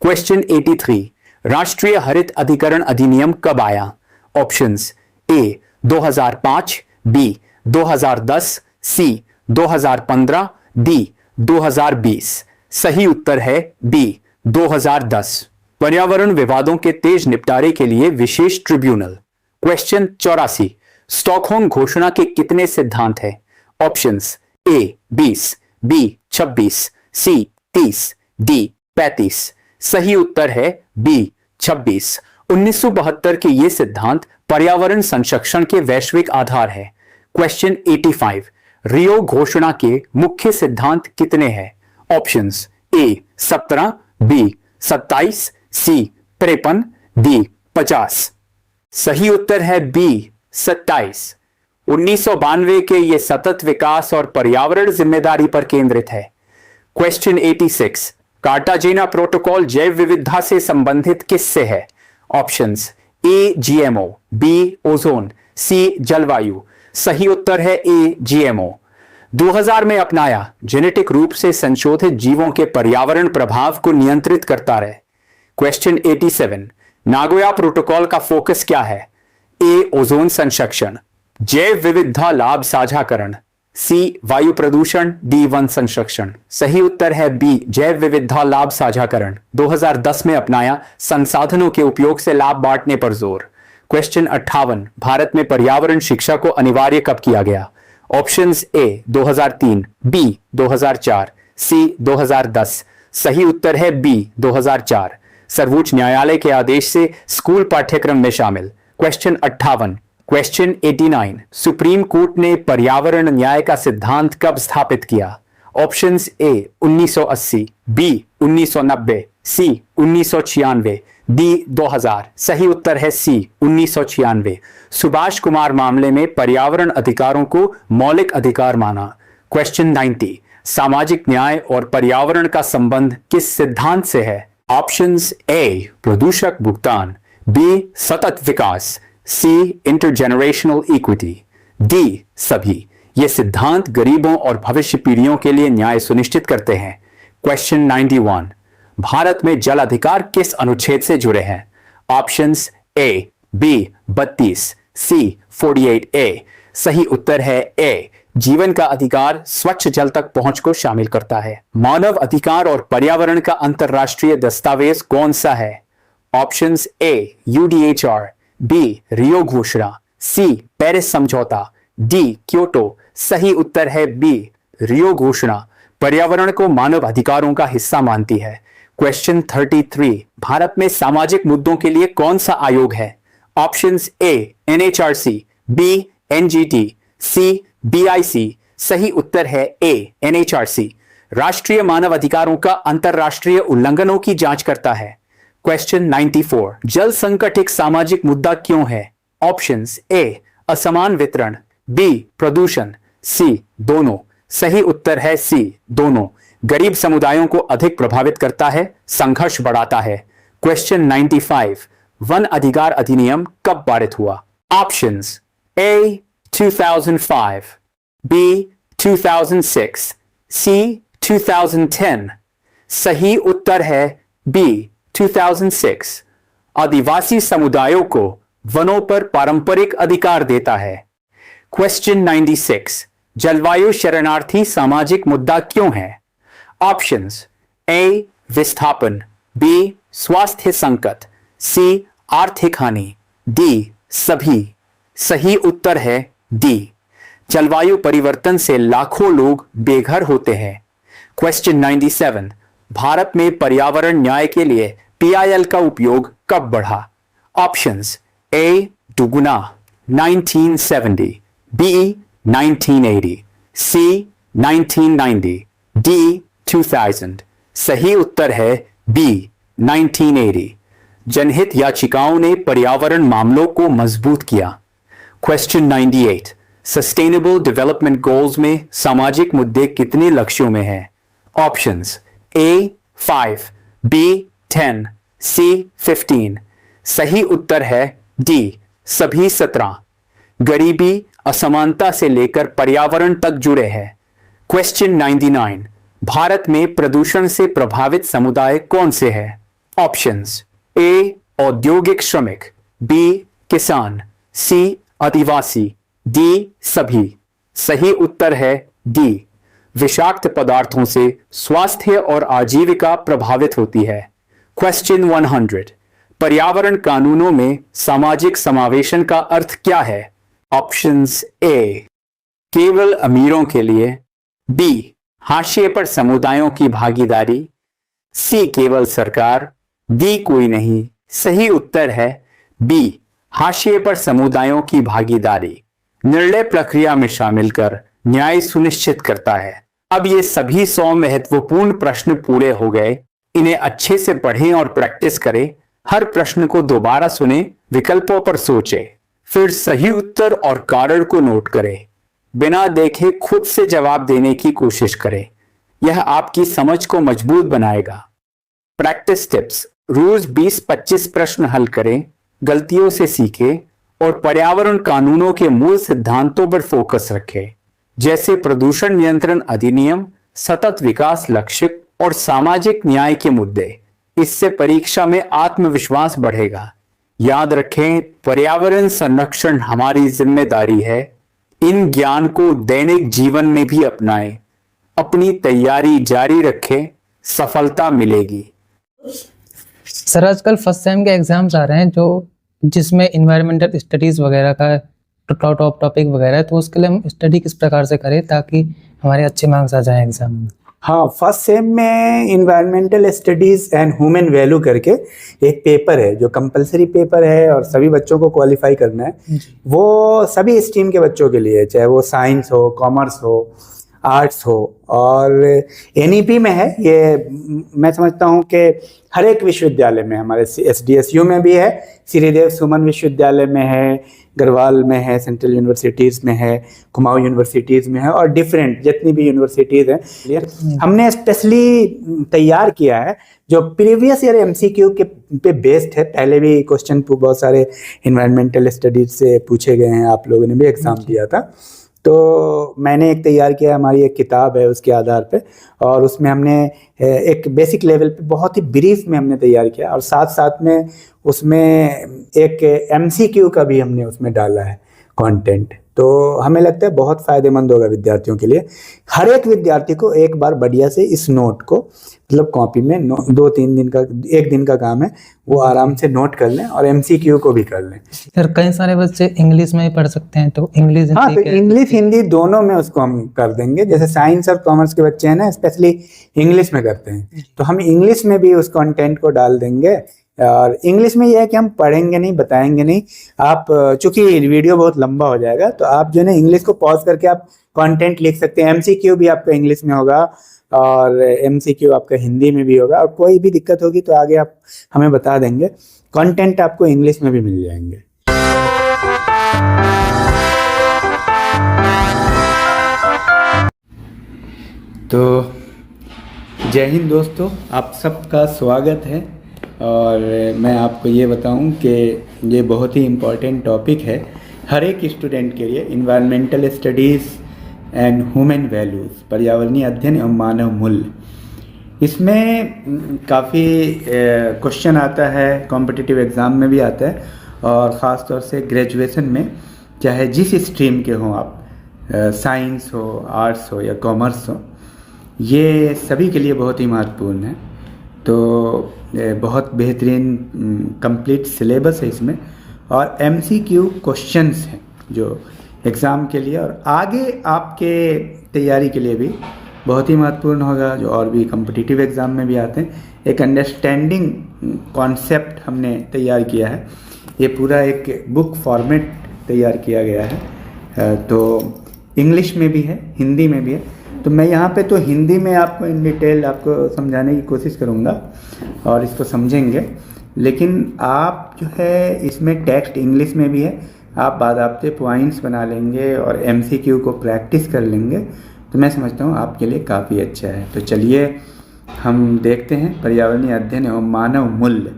क्वेश्चन 83 राष्ट्रीय हरित अधिकरण अधिनियम कब आया? Options A 2005, B 2010, C 2015, D 2020। सही उत्तर है बी 2010। पर्यावरण विवादों के तेज निपटारे के लिए विशेष ट्रिब्यूनल। क्वेश्चन 84 स्टॉकहोम घोषणा के कितने सिद्धांत हैं? Options A 20, B 26, C 30, D 35। सही उत्तर है बी 26। 1972 के ये सिद्धांत पर्यावरण संरक्षण के वैश्विक आधार है। क्वेश्चन 85 रियो घोषणा के मुख्य सिद्धांत कितने हैं? Options A 17, B 27, C 53, D 50। सही उत्तर है बी 27। 1992 के ये सतत विकास और पर्यावरण जिम्मेदारी पर केंद्रित है। क्वेश्चन 86 कार्टाजेना प्रोटोकॉल जैव विविधता से संबंधित किससे है? Options A GMO, B ozone, C जलवायु। सही उत्तर है ए जीएमओ। 2000 में अपनाया जेनेटिक रूप से संशोधित जीवों के पर्यावरण प्रभाव को नियंत्रित करता रहे। क्वेश्चन 87 नागोया प्रोटोकॉल का फोकस क्या है? ए ओजोन संरक्षण, जैव विविधता लाभ साझाकरण, सी वायु प्रदूषण, डी वन संरक्षण। सही उत्तर है बी जैव विविधता लाभ साझाकरण। 2010 में अपनाया संसाधनों के उपयोग से लाभ बांटने पर जोर। क्वेश्चन 58 भारत में पर्यावरण शिक्षा को अनिवार्य कब किया गया? ऑप्शंस ए 2003, बी 2004, सी 2010। सही उत्तर है बी 2004। सर्वोच्च न्यायालय के आदेश से स्कूल पाठ्यक्रम में शामिल। क्वेश्चन 58 क्वेश्चन 89 सुप्रीम कोर्ट ने पर्यावरण न्याय का सिद्धांत कब स्थापित किया? Options A 1980, B 1990, C 1996, D 2000। सही उत्तर है सी 1996। सुभाष कुमार मामले में पर्यावरण अधिकारों को मौलिक अधिकार माना। क्वेश्चन 90 सामाजिक न्याय और पर्यावरण का संबंध किस सिद्धांत से है? ऑप्शंस ए प्रदूषक भुगतान, बी सतत विकास, सी इंटरजेनरेशनल इक्विटी, डी सभी। ये सिद्धांत गरीबों और भविष्य पीढ़ियों के लिए न्याय सुनिश्चित करते हैं। क्वेश्चन 91 भारत में जल अधिकार किस अनुच्छेद से जुड़े हैं? Options A B 32, C 48A। सही उत्तर है ए जीवन का अधिकार स्वच्छ जल तक पहुंच को शामिल करता है। मानव अधिकार और पर्यावरण का अंतरराष्ट्रीय दस्तावेज कौन सा है? ऑप्शंस ए UDHR, बी रियो घोषणा, सी पेरिस समझौता, डी क्योटो। सही उत्तर है बी, रियो घोषणा पर्यावरण को मानव अधिकारों का हिस्सा मानती है। क्वेश्चन 33, भारत में सामाजिक मुद्दों के लिए कौन सा आयोग है? Options A NHRC, B NGT, C BIC. सही उत्तर है ए एनएचआरसी। राष्ट्रीय मानव अधिकारों का अंतरराष्ट्रीय उल्लंघनों की जांच करता है। क्वेश्चन 94, जल संकट एक सामाजिक मुद्दा क्यों है? ऑप्शंस ए असमान वितरण, बी प्रदूषण, सी दोनों। सही उत्तर है सी दोनों। गरीब समुदायों को अधिक प्रभावित करता है, संघर्ष बढ़ाता है। क्वेश्चन 95, वन अधिकार अधिनियम कब पारित हुआ? ऑप्शंस ए 2005, बी 2006, सी 2010। सही उत्तर है बी 2006। आदिवासी समुदायों को वनों पर पारंपरिक अधिकार देता है। क्वेश्चन 96, जलवायु शरणार्थी सामाजिक मुद्दा क्यों है? ऑप्शंस ए विस्थापन, बी स्वास्थ्य संकट, सी आर्थिक हानि, डी सभी। सही उत्तर है डी। जलवायु परिवर्तन से लाखों लोग बेघर होते हैं। क्वेश्चन 97, भारत में पर्यावरण न्याय के लिए पीआईएल का उपयोग कब बढ़ा? ऑप्शंस ए दुगुना 1970, बी 1980, सी 1990, डी 2000। सही उत्तर है बी 1980। जनहित याचिकाओं ने पर्यावरण मामलों को मजबूत किया। क्वेश्चन 98, सस्टेनेबल डेवलपमेंट गोल्स में सामाजिक मुद्दे कितने लक्ष्यों में हैं? ऑप्शंस ए 5, बी 10, सी 15। सही उत्तर है डी सभी 17। गरीबी असमानता से लेकर पर्यावरण तक जुड़े हैं। क्वेश्चन 99, भारत में प्रदूषण से प्रभावित समुदाय कौन से हैं? ऑप्शंस ए औद्योगिक श्रमिक, बी किसान, सी आदिवासी, डी सभी। सही उत्तर है डी। विषाक्त पदार्थों से स्वास्थ्य और आजीविका प्रभावित होती है। क्वेश्चन 100, पर्यावरण कानूनों में सामाजिक समावेशन का अर्थ क्या है? ऑप्शंस ए केवल अमीरों के लिए, बी हाशिए पर समुदायों की भागीदारी, सी केवल सरकार, डी कोई नहीं। सही उत्तर है बी हाशिए पर समुदायों की भागीदारी निर्णय प्रक्रिया में शामिल कर न्याय सुनिश्चित करता है। अब ये सभी 100 महत्वपूर्ण प्रश्न पूरे हो गए। इन्हें अच्छे से पढ़ें और प्रैक्टिस करें। हर प्रश्न को दोबारा सुने, विकल्पों पर सोचें, फिर सही उत्तर और कारण को नोट करें। बिना देखे खुद से जवाब देने की कोशिश करें। यह आपकी समझ को मजबूत बनाएगा। प्रैक्टिस टिप्स, रोज 20-25 प्रश्न हल करें, गलतियों से सीखें और पर्यावरण कानूनों के मूल सिद्धांतों पर फोकस रखें, जैसे प्रदूषण नियंत्रण अधिनियम, सतत विकास लक्ष्य और सामाजिक न्याय के मुद्दे। इससे परीक्षा में आत्मविश्वास बढ़ेगा। याद रखें, पर्यावरण संरक्षण हमारी जिम्मेदारी है। इन ज्ञान को दैनिक जीवन में भी अपनाएं। अपनी तैयारी जारी रखें, सफलता मिलेगी। सर आजकल फर्स्ट सेम के एग्जाम्स आ रहे हैं जिसमें इन्वायरमेंटल स्टडीज वगैरह का टॉप टॉपिक वगैरह है, तो उसके लिए हम स्टडी किस प्रकार से करें ताकि हमारे अच्छे मार्क्स आ जाएं एग्जाम में? हाँ, फर्स्ट सेम में environmental studies and human value करके एक पेपर है जो कंपलसरी पेपर है और सभी बच्चों को क्वालिफाई करना है। वो सभी स्ट्रीम के बच्चों के लिए, चाहे वो साइंस हो, कॉमर्स हो, आर्ट्स हो, और एनईपी में है ये। मैं समझता हूँ कि हर एक विश्वविद्यालय में, हमारे एसडीएसयू में भी है, श्रीदेव सुमन विश्वविद्यालय में है, गढ़वाल में है, सेंट्रल यूनिवर्सिटीज़ में है, कुमाऊं यूनिवर्सिटीज़ में है, और डिफरेंट जितनी भी यूनिवर्सिटीज़ हैं हमने स्पेशली तैयार किया है जो प्रीवियस ईयर एमसीक्यू के पे बेस्ड है। पहले भी क्वेश्चन बहुत सारे इन्वायरमेंटल स्टडीज से पूछे गए हैं, आप लोगों ने भी एग्ज़ाम दिया था। तो मैंने एक तैयार किया, हमारी एक किताब है उसके आधार पे, और उसमें हमने एक बेसिक लेवल पे बहुत ही ब्रीफ में हमने तैयार किया, और साथ साथ में उसमें एक एमसीक्यू का भी हमने उसमें डाला है कंटेंट। तो हमें लगता है बहुत फ़ायदेमंद होगा विद्यार्थियों के लिए। हर एक विद्यार्थी को एक बार बढ़िया से इस नोट को मतलब कॉपी में 2-3 दिन का, 1 दिन का काम है, वो आराम से नोट कर लें और MCQ को भी कर लें। सर कई सारे बच्चे इंग्लिश में ही पढ़ सकते हैं, तो इंग्लिश हाँ, तो हिंदी इंग्लिश हिंदी दोनों में उसको हम कर देंगे। जैसे साइंस और कॉमर्स के बच्चे हैं ना, स्पेशली इंग्लिश में करते हैं, तो हम इंग्लिश में भी उस कंटेंट को डाल देंगे। और इंग्लिश में ये है कि हम पढ़ेंगे नहीं, बताएंगे नहीं। आप चूंकि वीडियो बहुत लंबा हो जाएगा, तो आप जो है ना इंग्लिश को पॉज करके आप कंटेंट लिख सकते हैं। MCQ भी आपका इंग्लिश में होगा और MCQ आपका हिंदी में भी होगा, और कोई भी दिक्कत होगी तो आगे आप हमें बता देंगे। कंटेंट आपको इंग्लिश में भी मिल जाएंगे। तो जय हिंद दोस्तों, आप सबका स्वागत है। और मैं आपको ये बताऊं कि ये बहुत ही इम्पोर्टेंट टॉपिक है हर एक स्टूडेंट के लिए, environmental studies and human values, पर्यावरणीय अध्ययन एवं मानव मूल्य। इसमें काफ़ी क्वेश्चन आता है, कॉम्पिटिटिव एग्ज़ाम में भी आता है, और ख़ास तौर से ग्रेजुएशन में, चाहे जिस स्ट्रीम के हों आप, साइंस हो, आर्ट्स हो या कॉमर्स हो, ये सभी के लिए बहुत ही महत्वपूर्ण है। तो बहुत बेहतरीन कंप्लीट सिलेबस है इसमें, और MCQ क्वेश्चंस हैं जो एग्ज़ाम के लिए और आगे आपके तैयारी के लिए भी बहुत ही महत्वपूर्ण होगा, जो और भी कॉम्पिटिटिव एग्ज़ाम में भी आते हैं। एक अंडरस्टैंडिंग कॉन्सेप्ट हमने तैयार किया है, ये पूरा एक बुक फॉर्मेट तैयार किया गया है। तो इंग्लिश में भी है, हिंदी में भी है। तो मैं यहाँ पे तो हिंदी में आपको इन डिटेल आपको समझाने की कोशिश करूँगा और इसको समझेंगे, लेकिन आप जो है इसमें टेक्स्ट इंग्लिश में भी है, आप बाकायदे पॉइंट्स बना लेंगे और MCQ को प्रैक्टिस कर लेंगे, तो मैं समझता हूँ आपके लिए काफ़ी अच्छा है। तो चलिए हम देखते हैं पर्यावरणीय अध्ययन एवं मानव मूल्य।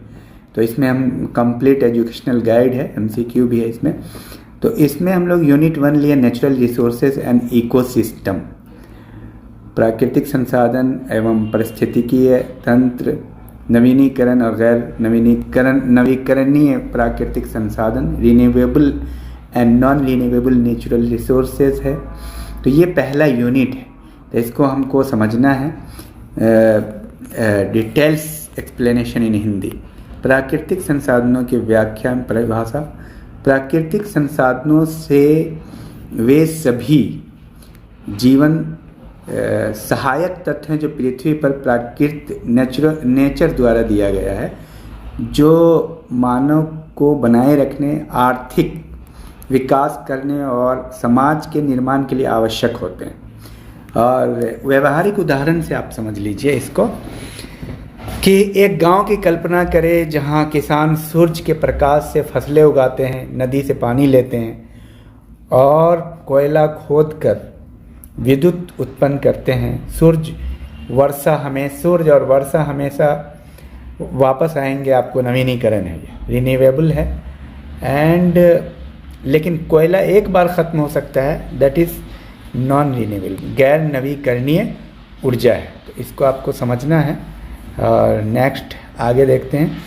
तो इसमें हम कंप्लीट एजुकेशनल गाइड है, MCQ भी है इसमें। तो इसमें हम लोग यूनिट 1 लिए, नेचुरल रिसोर्सेज एंड इकोसिस्टम, प्राकृतिक संसाधन एवं पारिस्थितिकीय तंत्र, नवीनीकरण और गैर नवीकरणीय प्राकृतिक संसाधन, renewable and non renewable natural resources है। तो ये पहला यूनिट है, तो इसको हमको समझना है। Details explanation in Hindi. प्राकृतिक संसाधनों की व्याख्या में परिभाषा। प्राकृतिक संसाधनों से वे सभी जीवन सहायक तत्व हैं जो पृथ्वी पर प्राकृतिक नेचर द्वारा दिया गया है, जो मानव को बनाए रखने, आर्थिक विकास करने और समाज के निर्माण के लिए आवश्यक होते हैं। और व्यवहारिक उदाहरण से आप समझ लीजिए इसको, कि एक गांव की कल्पना करें जहां किसान सूरज के प्रकाश से फसलें उगाते हैं, नदी से पानी लेते हैं और कोयला खोदकर विद्युत उत्पन्न करते हैं। सूरज और वर्षा हमेशा वापस आएंगे, आपको नवीनीकरण है, ये रिन्यूएबल है। एंड लेकिन कोयला एक बार ख़त्म हो सकता है, दैट इज़ नॉन रिन्यूएबल, गैर नवीकरणीय ऊर्जा है। तो इसको आपको समझना है। और नेक्स्ट आगे देखते हैं।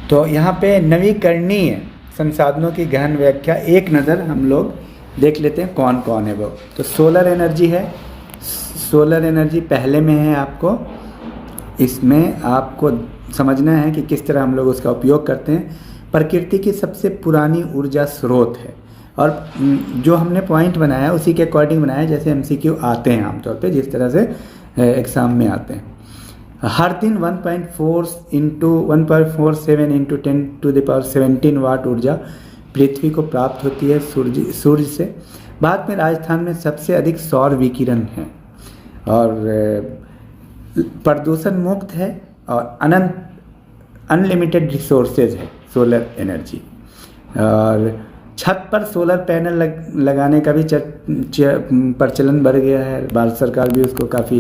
तो यहाँ पे नवीकरणीय संसाधनों की गहन व्याख्या एक नज़र हम लोग देख लेते हैं कौन कौन है वो। तो सोलर एनर्जी है, सोलर एनर्जी पहले में है। आपको इसमें आपको समझना है कि किस तरह हम लोग उसका उपयोग करते हैं। प्रकृति की सबसे पुरानी ऊर्जा स्रोत है, और जो हमने पॉइंट बनाया उसी के अकॉर्डिंग बनाया, जैसे MCQ आते हैं आमतौर पे, जिस तरह से एग्ज़ाम में आते हैं। हर दिन 1.47 इंटू 10⁻17 वाट ऊर्जा पृथ्वी को प्राप्त होती है सूर्य से। बाद में राजस्थान में सबसे अधिक सौर विकिरण है और प्रदूषण मुक्त है और अनलिमिटेड रिसोर्सेज है सोलर एनर्जी। और छत पर सोलर पैनल लगाने का भी प्रचलन बढ़ गया है। भारत सरकार भी उसको काफ़ी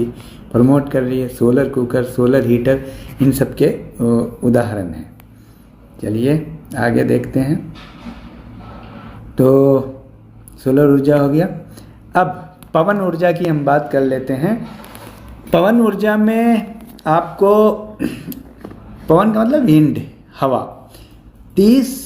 प्रमोट कर रही है। सोलर कुकर, सोलर हीटर, इन सब के उदाहरण हैं। चलिए आगे देखते हैं। तो सोलर ऊर्जा हो गया। अब पवन ऊर्जा की हम बात कर लेते हैं। पवन ऊर्जा में आपको, पवन का मतलब विंड, हवा, 30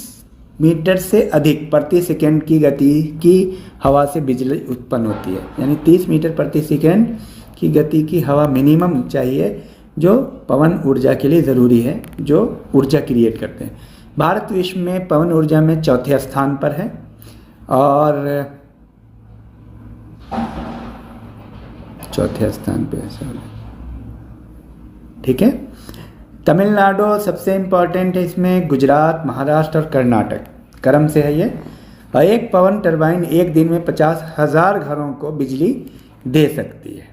मीटर से अधिक प्रति सेकंड की गति की हवा से बिजली उत्पन्न होती है। यानी 30 मीटर प्रति सेकंड की गति की हवा मिनिमम चाहिए, जो पवन ऊर्जा के लिए ज़रूरी है, जो ऊर्जा क्रिएट करते हैं। भारत विश्व में पवन ऊर्जा में चौथे स्थान पर है और चौथे स्थान पे है। ठीक है। तमिलनाडु सबसे इम्पोर्टेंट है इसमें, गुजरात, महाराष्ट्र और कर्नाटक क्रम से है ये। और एक पवन टरबाइन एक दिन में 50,000 घरों को बिजली दे सकती है।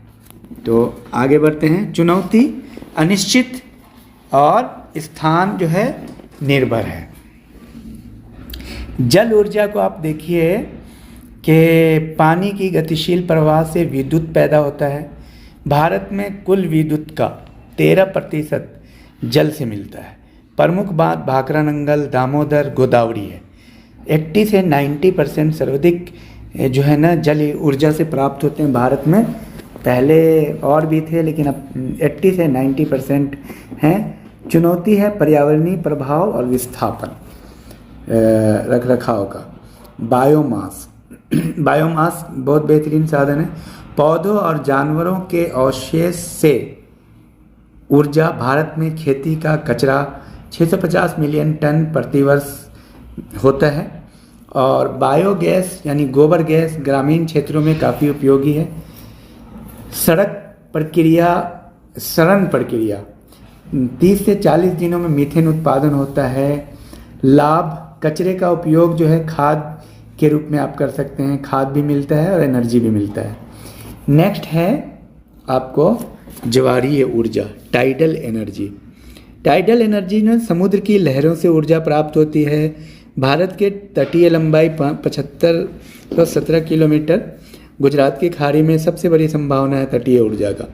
तो आगे बढ़ते हैं। चुनौती अनिश्चित और स्थान जो है निर्भर है। जल ऊर्जा को आप देखिए कि पानी की गतिशील प्रवाह से विद्युत पैदा होता है। भारत में कुल विद्युत का 13% जल से मिलता है। प्रमुख बात भाखरा नंगल, दामोदर, गोदावरी है। 80 से 90% सर्वाधिक जो है ना जल ऊर्जा से प्राप्त होते हैं भारत में। पहले और भी थे लेकिन अब 80 से 90% हैं। चुनौती है पर्यावरणीय प्रभाव और विस्थापन रख रखाव का। बायोमास बायोमास बहुत बेहतरीन साधन है। पौधों और जानवरों के अवशेष से ऊर्जा। भारत में खेती का कचरा 650 मिलियन टन प्रतिवर्ष होता है। और बायोगैस यानी गोबर गैस ग्रामीण क्षेत्रों में काफ़ी उपयोगी है। सड़न प्रक्रिया 30 से 40 दिनों में मीथेन उत्पादन होता है। लाभ कचरे का उपयोग जो है खाद के रूप में आप कर सकते हैं, खाद भी मिलता है और एनर्जी भी मिलता है। नेक्स्ट है आपको ज्वारीय ऊर्जा, टाइडल एनर्जी। टाइडल एनर्जी में समुद्र की लहरों से ऊर्जा प्राप्त होती है। भारत के तटीय लंबाई 7517 किलोमीटर। गुजरात की खाड़ी में सबसे बड़ी संभावना है तटीय ऊर्जा का।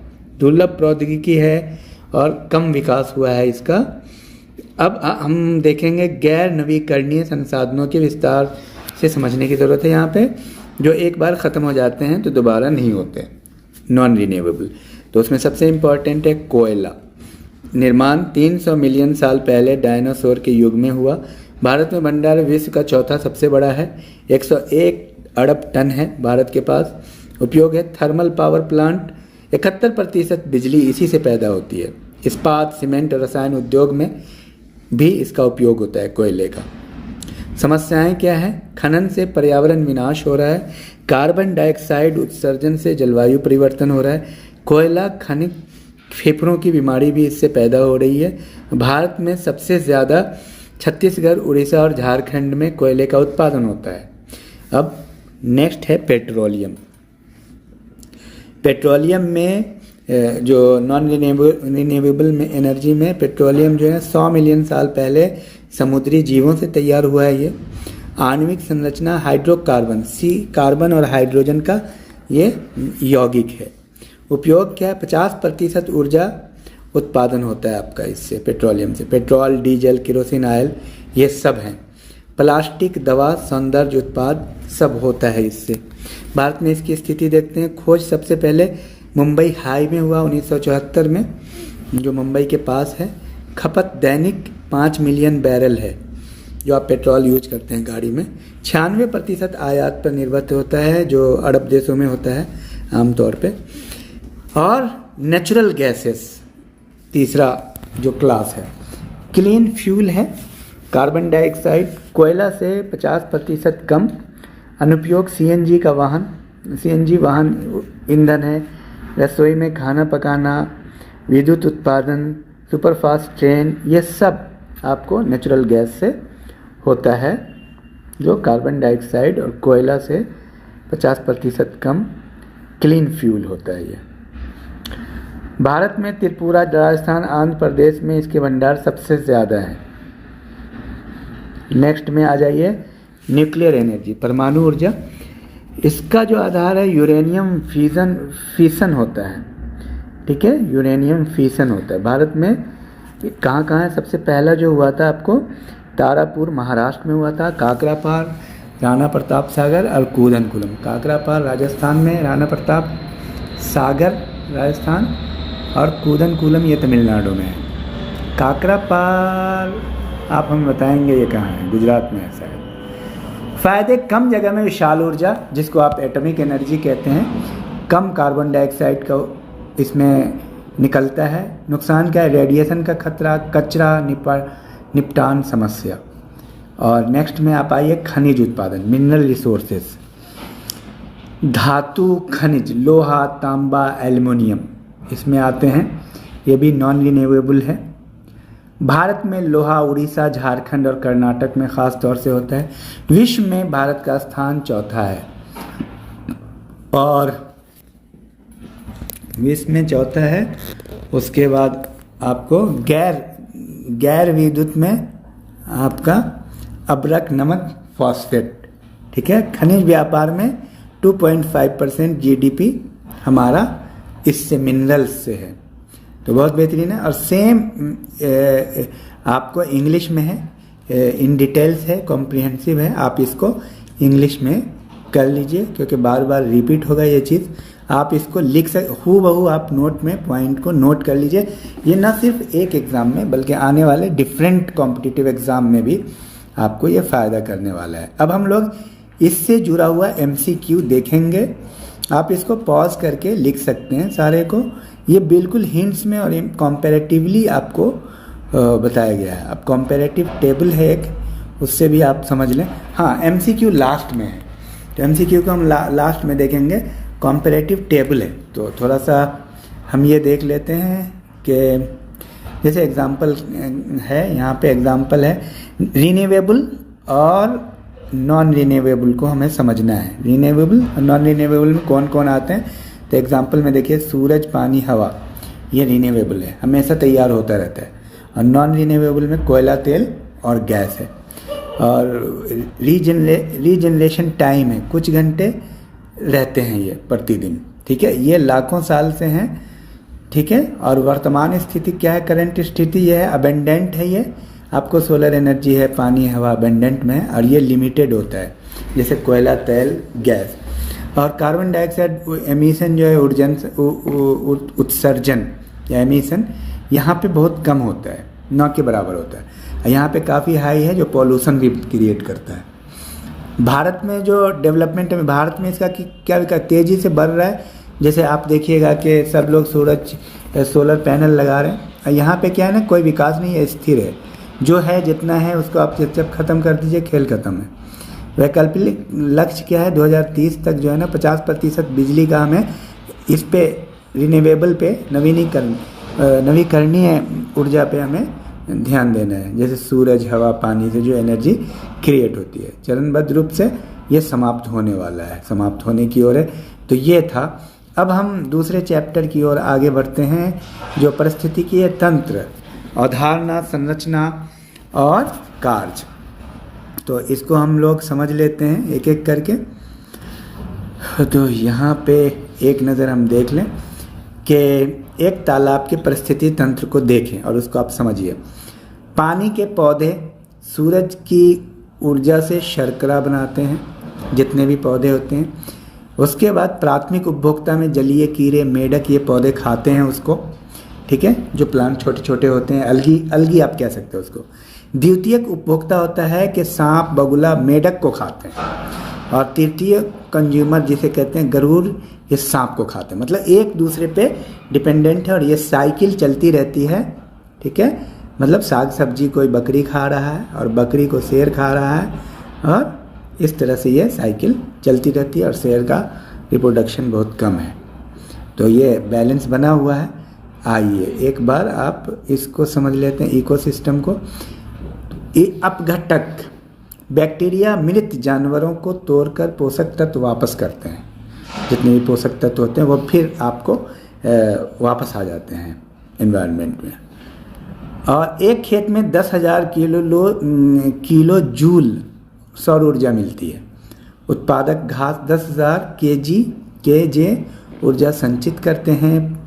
दुर्लभ प्रौद्योगिकी है और कम विकास हुआ है इसका। अब हम देखेंगे गैर नवीकरणीय संसाधनों के विस्तार से समझने की ज़रूरत है यहाँ पे, जो एक बार ख़त्म हो जाते हैं तो दोबारा नहीं होते, नॉन रिन्यूएबल। तो उसमें सबसे इम्पॉर्टेंट है कोयला। निर्माण 300 मिलियन साल पहले डायनासोर के युग में हुआ। भारत में भंडार विश्व का चौथा सबसे बड़ा है। 101 अरब टन है भारत के पास। उपयोग है थर्मल पावर प्लांट। 71% बिजली इसी से पैदा होती है। इस्पात, सीमेंट और रसायन उद्योग में भी इसका उपयोग होता है कोयले का। समस्याएं क्या है? खनन से पर्यावरण विनाश हो रहा है। कार्बन डाइऑक्साइड उत्सर्जन से जलवायु परिवर्तन हो रहा है। कोयला खनिज फेफड़ों की बीमारी भी इससे पैदा हो रही है। भारत में सबसे ज़्यादा छत्तीसगढ़, उड़ीसा और झारखंड में कोयले का उत्पादन होता है। अब नेक्स्ट है पेट्रोलियम। पेट्रोलियम में जो नॉन रिन्यूएबल में एनर्जी में पेट्रोलियम जो है 100 मिलियन साल पहले समुद्री जीवों से तैयार हुआ है। ये आणविक संरचना हाइड्रोकार्बन, सी कार्बन और हाइड्रोजन का ये यौगिक है। उपयोग क्या है? 50% ऊर्जा उत्पादन होता है आपका इससे, पेट्रोलियम से। पेट्रोल, डीजल, केरोसिन ऑयल ये सब हैं। प्लास्टिक, दवा, सौंदर्य उत्पाद सब होता है इससे। भारत में इसकी स्थिति देखते हैं। खोज सबसे पहले मुंबई हाई में हुआ 1974 में, जो मुंबई के पास है। खपत दैनिक 5 मिलियन बैरल है जो आप पेट्रोल यूज करते हैं गाड़ी में। 96% आयात पर निर्भर होता है, जो अरब देशों में होता है आमतौर पे। और नेचुरल गैसेस तीसरा जो क्लास है। क्लीन फ्यूल है, कार्बन डाइऑक्साइड कोयला से 50% कम। अनुपयोग सीएनजी का वाहन, सीएनजी वाहन ईंधन है। रसोई में खाना पकाना, विद्युत उत्पादन, सुपरफास्ट ट्रेन, ये सब आपको नेचुरल गैस से होता है, जो कार्बन डाइऑक्साइड और कोयला से 50% कम क्लीन फ्यूल होता है ये। भारत में त्रिपुरा, राजस्थान, आंध्र प्रदेश में इसके भंडार सबसे ज़्यादा हैं। नेक्स्ट में आ जाइए न्यूक्लियर एनर्जी, परमाणु ऊर्जा। इसका जो आधार है यूरेनियम फिशन होता है। ठीक है, यूरेनियम फिशन होता है। भारत में कहाँ है? सबसे पहला जो हुआ था आपको तारापुर महाराष्ट्र में हुआ था। काकरापार, राणा प्रताप सागर और कूदनकुलम। काकरापार राजस्थान में, राणा प्रताप सागर राजस्थान और कूदनकुलम ये तमिलनाडु में है। काकरापार आप हमें बताएंगे ये कहाँ है? गुजरात में है शायद। फ़ायदे, कम जगह में विशाल ऊर्जा जिसको आप एटॉमिक एनर्जी कहते हैं, कम कार्बन डाइऑक्साइड का इसमें निकलता है। नुकसान क्या है? रेडिएशन का खतरा, कचरा निपटान समस्या। और नेक्स्ट में आप आइए खनिज उत्पादन, मिनरल रिसोर्सेस। धातु खनिज, लोहा, तांबा, एल्युमिनियम इसमें आते हैं, ये भी नॉन रिन्यूएबल है। भारत में लोहा उड़ीसा, झारखंड और कर्नाटक में ख़ास तौर से होता है। विश्व में भारत का स्थान चौथा है, और विश्व में चौथा है। उसके बाद आपको गैर विद्युत में आपका अब्रक नमक फॉस्फेट, ठीक है। खनिज व्यापार में 2.5% GDP हमारा इससे मिनरल्स से है, तो बहुत बेहतरीन है। और सेम आपको इंग्लिश में है, इन डिटेल्स है, कॉम्प्रिहेंसिव है। आप इसको इंग्लिश में कर लीजिए क्योंकि बार बार रिपीट होगा ये चीज़। आप इसको लिख हूबहू आप नोट में पॉइंट को नोट कर लीजिए। ये ना सिर्फ एक एग्ज़ाम में बल्कि आने वाले डिफरेंट कॉम्पिटिटिव एग्ज़ाम में भी आपको ये फ़ायदा करने वाला है। अब हम लोग इससे जुड़ा हुआ MCQ देखेंगे। आप इसको पॉज करके लिख सकते हैं सारे को। ये बिल्कुल हिंट्स में और कॉम्पैरेटिवली आपको बताया गया है। अब कॉम्पैरेटिव टेबल है एक, उससे भी आप समझ लें। हाँ, MCQ लास्ट में है, तो MCQ को हम लास्ट में देखेंगे। कॉम्पैरेटिव टेबल है, तो थोड़ा सा हम ये देख लेते हैं कि जैसे एग्जाम्पल है, यहाँ पे एग्जाम्पल है रिन्यूएबल और नॉन रिन्यूएबल को हमें समझना है। रिन्यूएबल और नॉन रिन्यूएबल में कौन कौन आते हैं, तो एग्जाम्पल में देखिए सूरज, पानी, हवा, ये रिन्यूएबल है, हमेशा तैयार होता रहता है। और नॉन रिन्यूएबल में कोयला, तेल और गैस है। और रीजनरेशन टाइम है, कुछ घंटे रहते हैं ये प्रतिदिन, ठीक है। ये लाखों साल से हैं, ठीक है। और वर्तमान स्थिति क्या है? करंट स्थिति ये है, अबेंडेंट है। ये आपको सोलर एनर्जी है, पानी, हवा अबेंडेंट में है, और ये लिमिटेड होता है जैसे कोयला, तेल, गैस। और कार्बन डाइऑक्साइड एमिशन जो है, उत्सर्जन या एमिशन यहाँ पे बहुत कम होता है, न के बराबर होता है। यहाँ पे काफ़ी हाई है जो पॉल्यूशन भी क्रिएट करता है। भारत में जो डेवलपमेंट है, भारत में इसका क्या विकास तेज़ी से बढ़ रहा है। जैसे आप देखिएगा कि सब लोग सोलर पैनल लगा रहे हैं। यहाँ पे क्या है ना, कोई विकास नहीं है, स्थिर है। जो है जितना है उसको आप जब ख़त्म कर दीजिए, खेल ख़त्म है। वैकल्पिक लक्ष्य क्या है? 2030 तक जो है ना 50% बिजली का हमें इस पे रिन्यूएबल पे नवीकरणीय ऊर्जा पे हमें ध्यान देना है। जैसे सूरज, हवा, पानी से जो एनर्जी क्रिएट होती है, चरणबद्ध रूप से ये समाप्त होने वाला है, समाप्त होने की ओर है। तो ये था। अब हम दूसरे चैप्टर की ओर आगे बढ़ते हैं, जो पारिस्थितिकीय तंत्र, अवधारणा, संरचना और कार्य। तो इसको हम लोग समझ लेते हैं एक एक करके। तो यहाँ पे एक नज़र हम देख लें कि एक तालाब के परिस्थिति तंत्र को देखें और उसको आप समझिए। पानी के पौधे सूरज की ऊर्जा से शर्करा बनाते हैं, जितने भी पौधे होते हैं। उसके बाद प्राथमिक उपभोक्ता में जलीय कीड़े, मेढक, ये पौधे खाते हैं उसको, ठीक है। जो प्लांट छोटे छोटे होते हैं, अलगी आप कह सकते हो उसको। द्वितीयक उपभोक्ता होता है कि सांप, बगुला, मेढक को खाते हैं। और तृतीय कंज्यूमर जिसे कहते हैं गरुड़, ये सांप को खाते हैं। मतलब एक दूसरे पे डिपेंडेंट है और ये साइकिल चलती रहती है, ठीक है। मतलब साग सब्जी कोई बकरी खा रहा है और बकरी को शेर खा रहा है, और इस तरह से ये साइकिल चलती रहती है। और शेर का रिप्रोडक्शन बहुत कम है, तो ये बैलेंस बना हुआ है। आइए एक बार आप इसको समझ लेते हैं, इकोसिस्टम को। अपघटक बैक्टीरिया मृत जानवरों को तोड़कर पोषक तत्व वापस करते हैं। जितने भी पोषक तत्व होते हैं वो फिर आपको वापस आ जाते हैं एनवायरनमेंट में। और एक खेत में 10,000 किलो जूल सौर ऊर्जा मिलती है। उत्पादक घास 10,000 केजे ऊर्जा संचित करते हैं।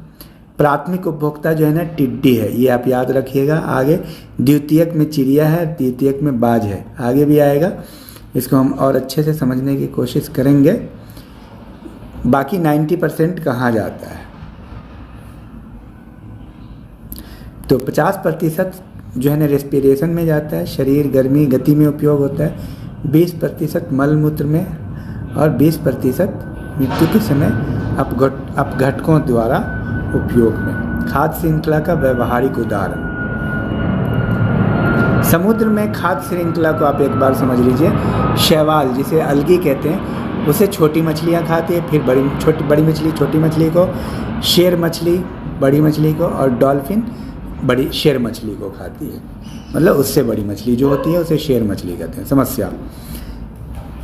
प्राथमिक उपभोक्ता जो है ना टिड्डी है, ये आप याद रखिएगा। आगे द्वितीयक में चिड़िया है, तृतीयक में बाज है, आगे भी आएगा। इसको हम और अच्छे से समझने की कोशिश करेंगे। बाकी 90% कहाँ जाता है, तो 50% जो है ना रेस्पिरेशन में जाता है। शरीर गर्मी गति में उपयोग होता है। 20% मलमूत्र में और 20% मृत्यु के समय अपघटकों द्वारा उपयोग में। खाद्य श्रृंखला का व्यवहारिक उदाहरण। समुद्र में खाद्य श्रृंखला को आप एक बार समझ लीजिए। शैवाल जिसे अलगी कहते हैं उसे छोटी मछलियाँ खाती है, फिर बड़ी मछली छोटी मछली को, शेर मछली बड़ी मछली को, और डॉल्फिन बड़ी शेर मछली को खाती है। मतलब उससे बड़ी मछली जो होती है उसे शेर मछली कहते हैं। समस्या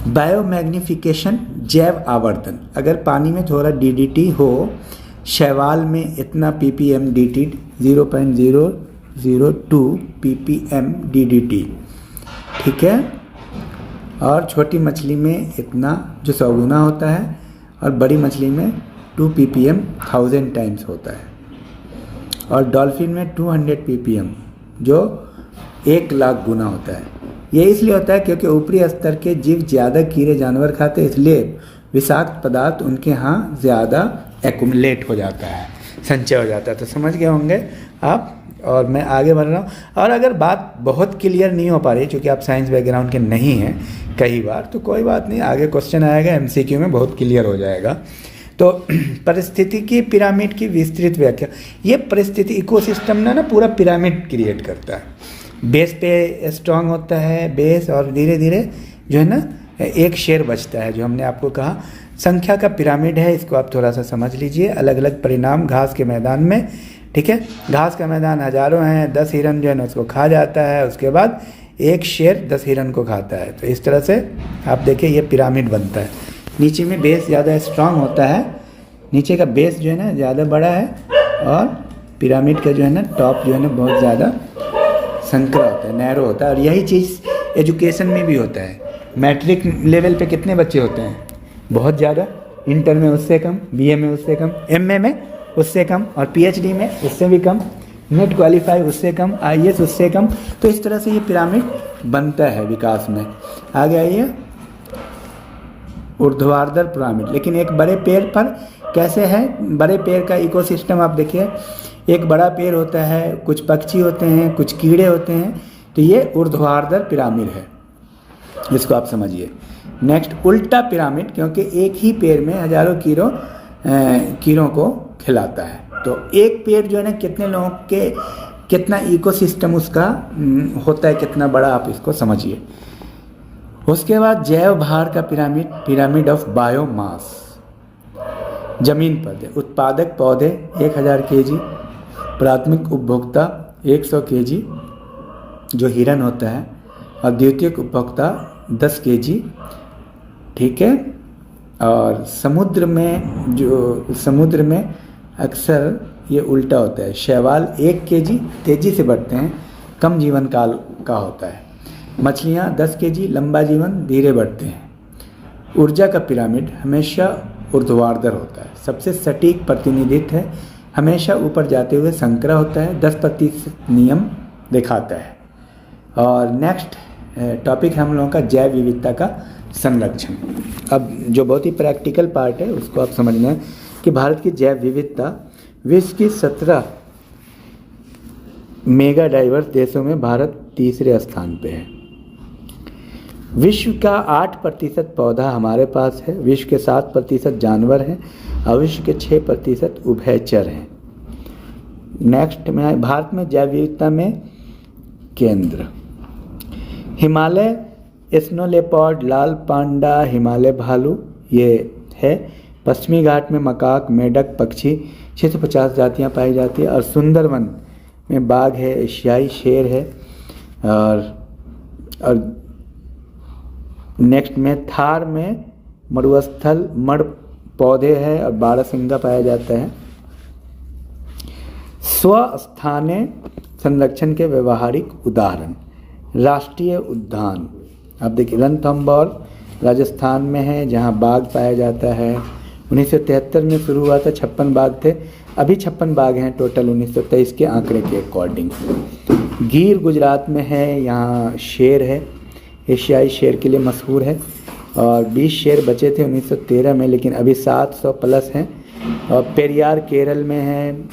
बायोमैग्निफिकेशन, जैव आवर्धन। अगर पानी में थोड़ा DDT हो, शैवाल में इतना ppm DDT 0.002 ppm DDT, ठीक है, और छोटी मछली में इतना जो 100 गुना होता है, और बड़ी मछली में 2 ppm 1000 टाइम्स होता है, और डॉल्फिन में 200 ppm जो 1,00,000 गुना होता है। ये इसलिए होता है क्योंकि ऊपरी स्तर के जीव ज़्यादा कीड़े जानवर खाते हैं, इसलिए विषाक्त पदार्थ उनके यहाँ ज़्यादा एक्युमुलेट हो जाता है, संचय हो जाता है। तो समझ गए होंगे आप, और मैं आगे बढ़ रहा हूँ। और अगर बात बहुत क्लियर नहीं हो पा रही क्योंकि आप साइंस बैकग्राउंड के नहीं हैं कई बार, तो कोई बात नहीं, आगे क्वेश्चन आएगा MCQ में, बहुत क्लियर हो जाएगा। तो परिस्थितिकी पिरामिड की विस्तृत व्याख्या। ये परिस्थिति इकोसिस्टम ना पूरा पिरामिड क्रिएट करता है। बेस पे स्ट्रांग होता है बेस, और धीरे धीरे जो है ना एक शेर बचता है, जो हमने आपको कहा संख्या का पिरामिड है। इसको आप थोड़ा सा समझ लीजिए। अलग अलग परिणाम घास के मैदान में, ठीक है, घास का मैदान हजारों हैं, 10 हिरन जो है ना उसको खा जाता है, उसके बाद एक शेर 10 हिरन को खाता है। तो इस तरह से आप देखिए ये पिरामिड बनता है। नीचे में बेस ज़्यादा स्ट्रांग होता है, नीचे का बेस जो है ना ज़्यादा बड़ा है, और पिरामिड का जो है ना टॉप जो है ना बहुत ज़्यादा संकरा होता है, नैरो होता है। और यही चीज़ एजुकेशन में भी होता है। मैट्रिक लेवल पे कितने बच्चे होते हैं? बहुत ज़्यादा। इंटर में उससे कम, BA में उससे कम, MA में उससे कम, और PhD में उससे भी कम, नेट क्वालिफाई उससे कम, IAS उससे कम। तो इस तरह से ये पिरामिड बनता है विकास में। आगे आइए, ऊर्ध्वाधर पिरामिड। लेकिन एक बड़े पेड़ पर कैसे है? बड़े पेड़ का इकोसिस्टम आप देखिए, एक बड़ा पेड़ होता है, कुछ पक्षी होते हैं, कुछ कीड़े होते हैं, तो ये ऊर्ध्वाधर पिरामिड है, इसको आप समझिए। नेक्स्ट उल्टा पिरामिड, क्योंकि एक ही पेड़ में हजारों कीड़ों को खिलाता है। तो एक पेड़ जो है ना कितने लोगों के, कितना इकोसिस्टम उसका होता है, कितना बड़ा, आप इसको समझिए। उसके बाद जैव भार का पिरामिड, पिरामिड ऑफ बायोमास। जमीन पर उत्पादक पौधे 1000 kg, प्राथमिक उपभोक्ता 100 kg जो हिरन होता है, और द्वितीयक उपभोक्ता 10 kg, ठीक है। और समुद्र में अक्सर ये उल्टा होता है। शैवाल 1 kg तेज़ी से बढ़ते हैं, कम जीवन काल का होता है। मछलियाँ 10 kg, लंबा जीवन, धीरे बढ़ते हैं। ऊर्जा का पिरामिड हमेशा ऊर्ध्वाधर होता है। सबसे सटीक प्रतिनिधित्व है, हमेशा ऊपर जाते हुए संकरा होता है, 10% नियम दिखाता है। और नेक्स्ट टॉपिक हम लोगों का जैव विविधता का संरक्षण। अब जो बहुत ही प्रैक्टिकल पार्ट है उसको आप समझना है कि भारत की जैव विविधता विश्व की 17 मेगा डाइवर्स देशों में भारत तीसरे स्थान पे है। विश्व का 8% पौधा हमारे पास है, विश्व के 7% जानवर हैं, और विश्व के 6% उभयचर हैं। नेक्स्ट में भारत में जैव विविधता में केंद्र हिमालय, स्नो लेपर्ड, लाल पांडा, हिमालय भालू ये है। पश्चिमी घाट में मकाक, मेढक पक्षी 650 जातियाँ पाई जाती है। और सुंदरवन में बाघ है, एशियाई शेर है। और नेक्स्ट में थार में मरुस्थल मड़ पौधे है और बारहसिंगा पाया जाता है। स्वस्थानीय संरक्षण के व्यवहारिक उदाहरण, राष्ट्रीय उद्यान आप देखिए रणथंभौर राजस्थान में है, जहाँ बाघ पाया जाता है। 1973 में शुरू हुआ था, 56 बाघ थे, अभी 56 बाघ हैं टोटल 1923 के आंकड़े के अकॉर्डिंग। गिर गुजरात में है, यहाँ शेर है, एशियाई शेर के लिए मशहूर है। और 20 शेर बचे थे 1913 में, लेकिन अभी 700 प्लस हैं। और पेरियार केरल में है,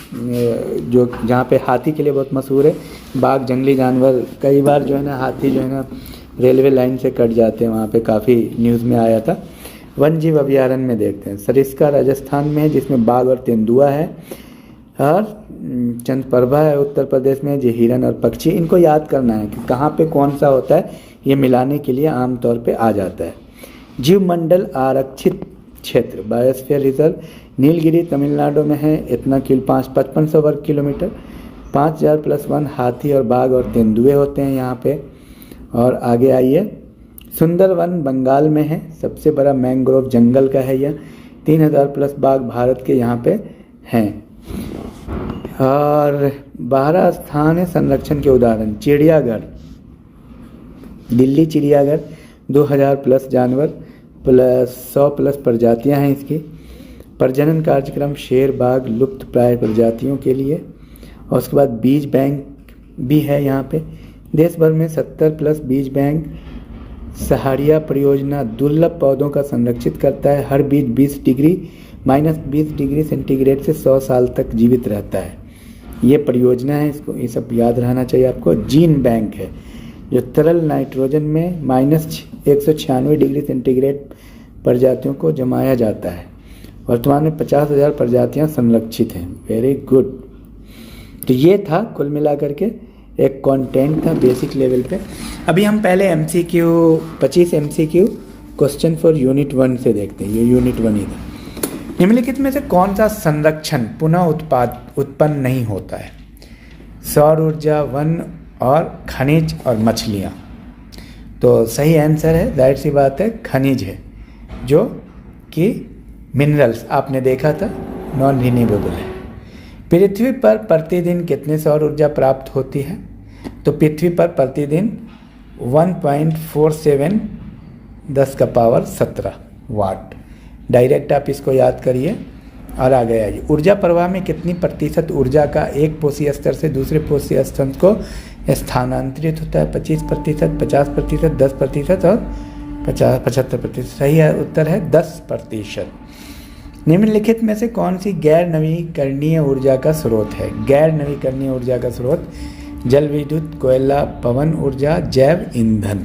जो जहाँ पे हाथी के लिए बहुत मशहूर है। बाघ जंगली जानवर, कई बार जो है ना हाथी जो है ना रेलवे लाइन से कट जाते हैं, वहाँ पे काफ़ी न्यूज़ में आया था। वन जीव अभयारण्य में देखते हैं, सरिस्का राजस्थान में है जिसमें बाघ और तेंदुआ है, और चंदप्रभा है उत्तर प्रदेश में, जो हिरन और पक्षी। इनको याद करना है कि कहाँ पे कौन सा होता है, ये मिलाने के लिए आमतौर पे आ जाता है। जीवमंडल आरक्षित क्षेत्र बायोस्फीयर रिजर्व नीलगिरी तमिलनाडु में है। इतना 5500 वर्ग किलोमीटर, 5000+1 हाथी और बाघ और तेंदुए होते हैं यहाँ पे। और आगे आइए, सुंदरवन बंगाल में है, सबसे बड़ा मैंग्रोव जंगल का है यह। 3000+ बाघ भारत के यहाँ पे हैं। और 12 स्थान है संरक्षण के उदाहरण, चिड़ियाघर, दिल्ली चिड़ियाघर, 2000+ जानवर प्लस 100+ प्रजातियां हैं इसकी। प्रजनन कार्यक्रम शेर बाघ लुप्त प्राय प्रजातियों के लिए। और उसके बाद बीज बैंक भी है यहाँ पे, देश भर में 70+ बीज बैंक। सहारिया परियोजना दुर्लभ पौधों का संरक्षित करता है, हर बीज 20 डिग्री -20 डिग्री सेंटीग्रेड से 100 साल तक जीवित रहता है। ये परियोजना है, इसको ये सब याद रहना चाहिए आपको। जीन बैंक है जो तरल नाइट्रोजन में -196 डिग्री सेंटीग्रेड प्रजातियों को जमाया जाता है। वर्तमान में 50,000 प्रजातियां संरक्षित हैं। Very good. तो ये था कुल मिलाकर के एक कंटेंट था बेसिक लेवल पे। अभी हम पहले MCQ 25 MCQ question for unit 1 से देखते हैं। ये यूनिट 1 ही था। निम्नलिखित में से कौन सा संरक्षण पुनः उत्पन्न नहीं होता है? सौर ऊर्जा, वन और खनिज और मछलियाँ। तो सही आंसर है, जाहिर सी बात है, खनिज है, जो कि मिनरल्स आपने देखा था, नॉन रिन्यूएबल है। पृथ्वी पर प्रतिदिन कितने सौर ऊर्जा प्राप्त होती है? तो पृथ्वी पर प्रतिदिन 1.47 10⁻17 वाट। डायरेक्ट आप इसको याद करिए। और आ गया ये ऊर्जा प्रवाह में कितनी प्रतिशत ऊर्जा का एक पोषी स्तर से दूसरे पोषी स्तर को स्थानांतरित होता है? 25%, 50%, 10% और 75%। सही है, उत्तर है 10%। निम्नलिखित में से कौन सी गैर नवीकरणीय ऊर्जा का स्रोत है? गैर नवीकरणीय ऊर्जा का स्रोत जल विद्युत, कोयला, पवन ऊर्जा, जैव ईंधन।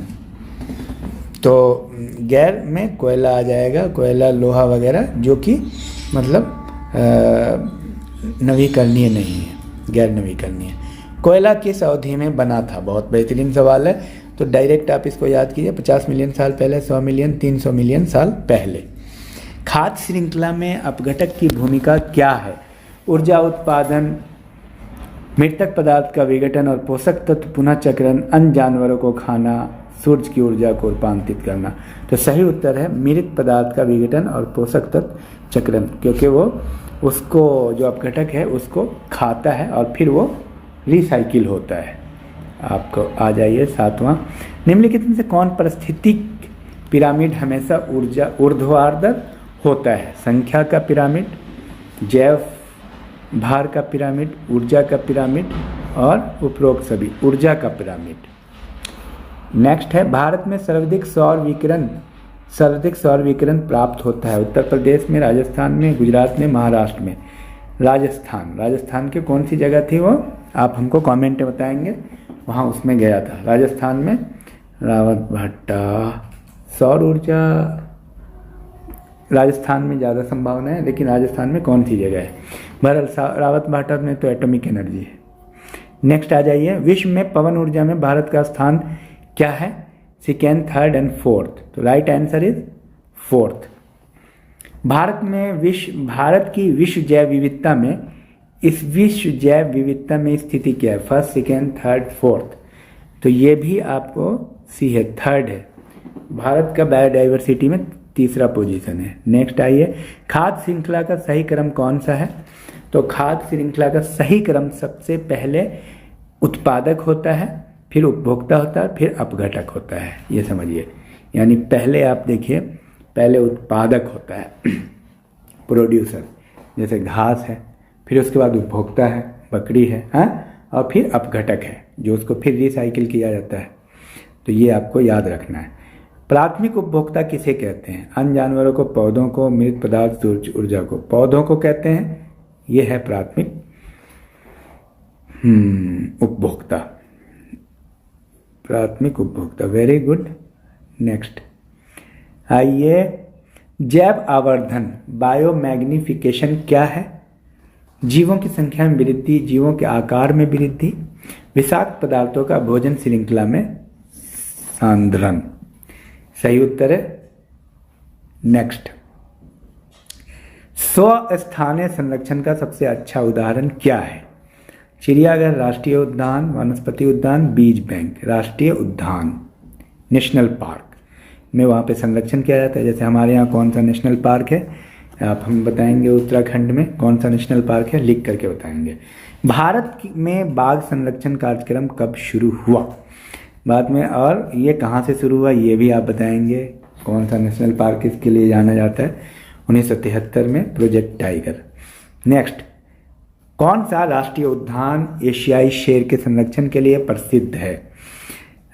तो गैर में कोयला आ जाएगा, कोयला, लोहा वगैरह, जो कि मतलब नवीकरणीय नहीं है, गैर नवीकरणीय। कोयला किस अवधि में बना था? बहुत बेहतरीन सवाल है। तो डायरेक्ट आप इसको याद कीजिए, 50 मिलियन साल पहले, 100 मिलियन, 300 मिलियन साल पहले। खाद्य श्रृंखला में अपघटक की भूमिका क्या है? ऊर्जा उत्पादन, मृतक पदार्थ का विघटन और पोषक तत्व पुनः चक्रण, अन्य जानवरों को खाना, सूर्य की ऊर्जा को रूपांतरित करना। तो सही उत्तर है मृत पदार्थ का विघटन और पोषक तत्व चक्रण, क्योंकि वो उसको जो अपघटक है उसको खाता है और फिर वो रिसाइकिल होता है। आपको आ जाइए 7वां। निम्नलिखित में से कौन पारिस्थितिक पिरामिड हमेशा ऊर्जा ऊर्ध्वाधर होता है? संख्या का पिरामिड, जैव भार का पिरामिड, ऊर्जा का पिरामिड और उपरोक्त सभी। ऊर्जा का पिरामिड। नेक्स्ट है, भारत में सर्वाधिक सौर विकिरण प्राप्त होता है? उत्तर प्रदेश में, राजस्थान में, गुजरात में, महाराष्ट्र में। राजस्थान की कौन सी जगह थी वो आप हमको कमेंट में बताएंगे। वहाँ उसमें गया था राजस्थान में। रावत भाटा सौर ऊर्जा राजस्थान में ज़्यादा संभावना है, लेकिन राजस्थान में कौन सी जगह है? बहरहाल रावत भाटा में तो एटॉमिक एनर्जी है। नेक्स्ट आ जाइए, विश्व में पवन ऊर्जा में भारत का स्थान क्या है? Second, third and fourth. तो right answer is fourth. Bharat की विश्व जैव विविधता में, इस विश्व जैव विविधता में स्थिति क्या है? First, second, third, fourth. तो ये भी आपको सी है, थर्ड है। भारत का बायोडाइवर्सिटी में तीसरा पोजीशन है। नेक्स्ट आइए, खाद्य श्रृंखला का सही क्रम कौन सा है? तो खाद्य श्रृंखला का सही क्रम सबसे पहले उत्पादक होता है, फिर उपभोक्ता होता है, फिर अपघटक होता है। ये समझिए, यानी पहले आप देखिए, पहले उत्पादक होता है प्रोड्यूसर, जैसे घास है, फिर उसके बाद उपभोक्ता है, बकरी है, हाँ, और फिर अपघटक है जो उसको फिर रिसाइकिल किया जाता है। तो ये आपको याद रखना है। प्राथमिक उपभोक्ता किसे कहते हैं? अन्य जानवरों को, पौधों को, मृत पदार्थ, सूर्य ऊर्जा को। पौधों को कहते हैं, ये है प्राथमिक उपभोक्ता। प्राथमिक उपभोक्ता, वेरी गुड। नेक्स्ट आइए, जैव आवर्धन बायोमैग्निफिकेशन क्या है? जीवों की संख्या में वृद्धि, जीवों के आकार में वृद्धि, विषाक्त पदार्थों का भोजन श्रृंखला में सांद्रण। सही उत्तर है। नेक्स्ट, स्वस्थानीय संरक्षण का सबसे अच्छा उदाहरण क्या है? चिड़ियाघर, राष्ट्रीय उद्यान, वनस्पति उद्यान, बीज बैंक। राष्ट्रीय उद्यान, नेशनल पार्क में वहाँ पे संरक्षण किया जाता है। जैसे हमारे यहाँ कौन सा नेशनल पार्क है, आप हम बताएंगे उत्तराखंड में कौन सा नेशनल पार्क है, लिख करके बताएंगे। भारत में बाघ संरक्षण कार्यक्रम कब शुरू हुआ? बाद में, और ये कहाँ से शुरू हुआ ये भी आप बताएंगे। कौन सा नेशनल पार्क इसके लिए जाना जाता है? 1973 में, प्रोजेक्ट टाइगर। नेक्स्ट, कौन सा राष्ट्रीय उद्यान एशियाई शेर के संरक्षण के लिए प्रसिद्ध है?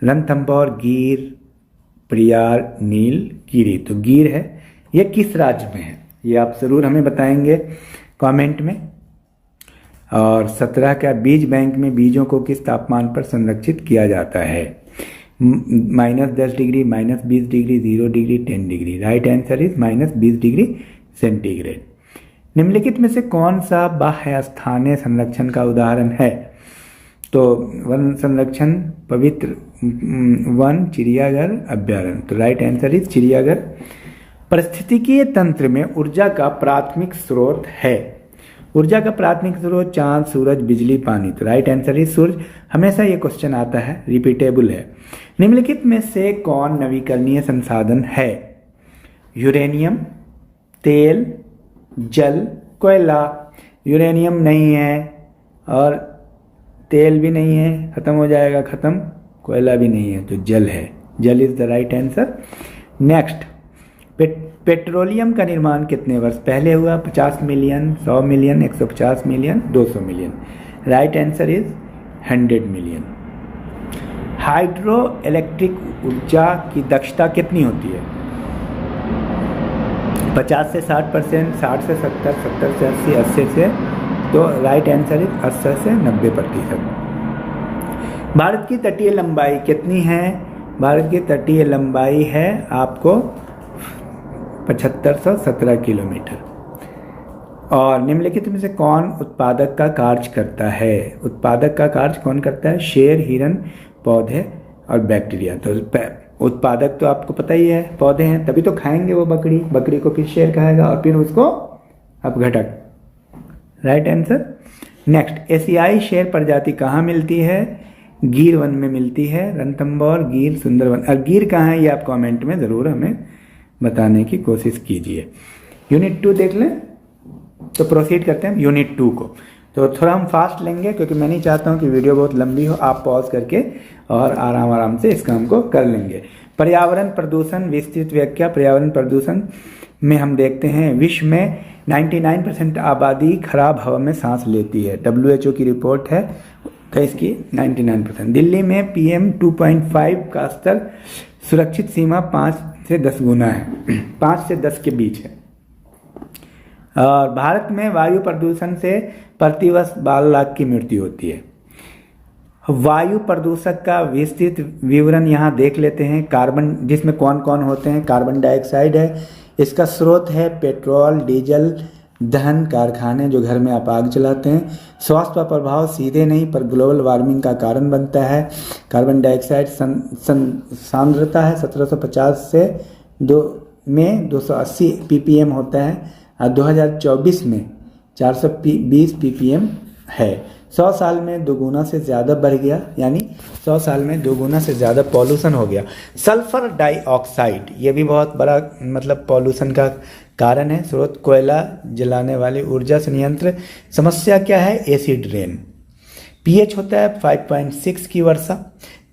रणथंभौर, गिर, पेरियार, नीलगिरी। तो गिर है। ये किस राज्य में है ये आप जरूर हमें बताएंगे कमेंट में। और 17 का, बीज बैंक में बीजों को किस तापमान पर संरक्षित किया जाता है? -10 degree, -20 degree, 0 degree, 10 degree. Right answer is -20 degree centigrade. निम्नलिखित में से कौन सा बाह्य स्थानीय संरक्षण का उदाहरण है? तो वन संरक्षण, पवित्र वन, चिड़ियाघर, अभ्यारण्य। तो राइट आंसर इज चिड़ियाघर। पारिस्थितिकीय तंत्र में ऊर्जा का प्राथमिक स्रोत है। ऊर्जा का प्राथमिक स्रोत चांद, सूरज, बिजली, पानी। तो राइट आंसर इज सूरज। हमेशा ये क्वेश्चन आता है, रिपीटेबल है। निम्नलिखित में से कौन नवीकरणीय संसाधन है? यूरेनियम, तेल, जल, कोयला। यूरेनियम नहीं है और तेल भी नहीं है, खत्म हो जाएगा, खत्म। कोयला भी नहीं है, तो जल है। जल is the right answer. Next, petroleum का निर्माण कितने वर्ष पहले हुआ? 50 million, 100 million, 150 million, 200 million. Right answer is 100 million. Hydro electric ऊर्जा की दक्षता कितनी होती है? 50 से 60%, 60 से 70, 70 से 80, 80 से, तो राइट आंसर इज 80 से 90%। भारत की तटीय लंबाई कितनी है? भारत की तटीय लंबाई है आपको 7517 किलोमीटर। और निम्नलिखित में से कौन उत्पादक का कार्य करता है? उत्पादक का कार्य कौन करता है? शेर, हिरन, पौधे और बैक्टीरिया। तो उत्पादक तो आपको पता ही है, पौधे हैं, तभी तो खाएंगे वो बकरी, बकरी को फिर शेर खाएगा और फिर उसको अपघटक। Right answer. नेक्स्ट, एशियाई शेर प्रजाति कहाँ मिलती है? गिर वन में मिलती है। रणथंभौर, गिर, सुंदरवन। और गिर कहाँ है ये आप कमेंट में ज़रूर हमें बताने की कोशिश कीजिए। यूनिट 2 देख लें, तो प्रोसीड करते हैं यूनिट 2 को। तो थोड़ा हम फास्ट लेंगे क्योंकि मैं नहीं चाहता हूँ कि वीडियो बहुत लंबी हो। आप पॉज करके और आराम आराम से इस काम को कर लेंगे। पर्यावरण प्रदूषण विस्तृत व्याख्या। पर्यावरण प्रदूषण में हम देखते हैं विश्व में 99% आबादी खराब हवा में सांस लेती है। WHO की रिपोर्ट है तो इसकी 99%। दिल्ली में PM 2.5 का स्तर सुरक्षित सीमा 5 से 10 गुना है, 5 से 10 के बीच है। और भारत में वायु प्रदूषण से प्रतिवर्ष 12 लाख की मृत्यु होती है। वायु प्रदूषक का विस्तृत विवरण यहाँ देख लेते हैं। कार्बन, जिसमें कौन कौन होते हैं? कार्बन डाइऑक्साइड है, इसका स्रोत है पेट्रोल, डीजल, दहन, कारखाने जो घर में आप आग जलाते हैं। स्वास्थ्य पर प्रभाव सीधे नहीं पर ग्लोबल वार्मिंग का कारण बनता है। कार्बन डाइऑक्साइड सांद्रता है 1750 से 280 ppm होता है और 2024 में 420 ppm है। 100 साल में 2 गुना से ज़्यादा बढ़ गया, यानी 100 साल में 2 गुना से ज़्यादा पॉल्यूशन हो गया। सल्फर डाइऑक्साइड ये भी बहुत बड़ा मतलब पॉल्यूशन का कारण है। स्रोत कोयला जलाने वाली ऊर्जा संयंत्र। समस्या क्या है? Acid rain. pH होता है 5.6 की वर्षा।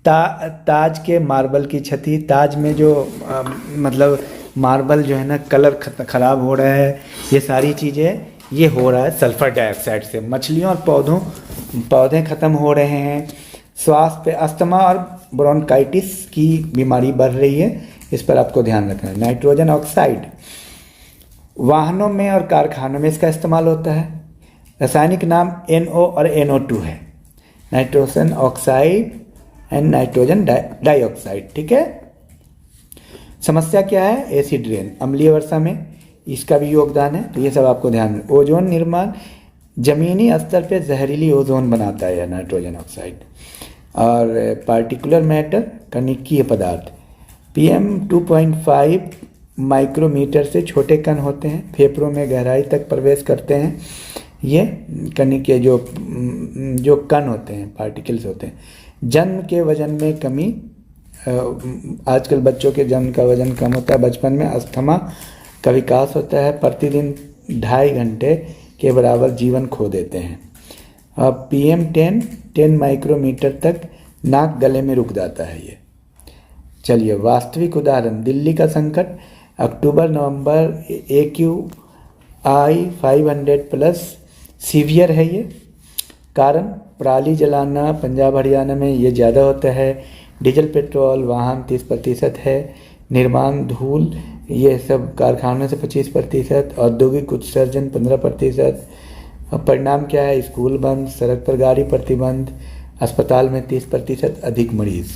ताज के मार्बल की क्षति। ताज में जो मतलब मार्बल जो है ना कलर ख़राब हो रहा है, ये सारी चीज़ें ये हो रहा है सल्फर डाइऑक्साइड से। मछलियों और पौधे ख़त्म हो रहे हैं। स्वास्थ्य पे अस्थमा और ब्रोंकाइटिस की बीमारी बढ़ रही है, इस पर आपको ध्यान रखना है। नाइट्रोजन ऑक्साइड वाहनों में और कारखानों में इसका इस्तेमाल होता है। रासायनिक नाम NO और NO2 है। Nitrogen oxide and nitrogen dioxide. ठीक है। समस्या क्या है? एसिड रेन, अम्लीय वर्षा में इसका भी योगदान है। तो ये सब आपको ध्यान में। ओजोन निर्माण, जमीनी स्तर पे जहरीली ओजोन बनाता है नाइट्रोजन ऑक्साइड। और पार्टिकुलर मैटर, कणिकीय पदार्थ, PM 2.5 माइक्रोमीटर से छोटे कण होते हैं, फेफड़ों में गहराई तक प्रवेश करते हैं। ये कणिकीय जो कण होते हैं, पार्टिकल्स होते हैं। जन्म के वजन में कमी, आजकल बच्चों के जन्म का वजन कम होता है, बचपन में अस्थमा का विकास होता है, प्रतिदिन 2.5 घंटे के बराबर जीवन खो देते हैं। अब PM 10 माइक्रोमीटर तक नाक गले में रुक जाता है ये। चलिए वास्तविक उदाहरण, दिल्ली का संकट, अक्टूबर-नवंबर AQI 500+ सीवियर है ये। कारण पराली जलाना, पंजाब हरियाणा में ये ज़्यादा होता है। डीजल पेट्रोल वाहन 30% है। निर्माण धूल ये सब कारखानों से 25%, औद्योगिक उत्सर्जन 15%। अब परिणाम क्या है? स्कूल बंद, सड़क पर गाड़ी प्रतिबंध, अस्पताल में 30% अधिक मरीज।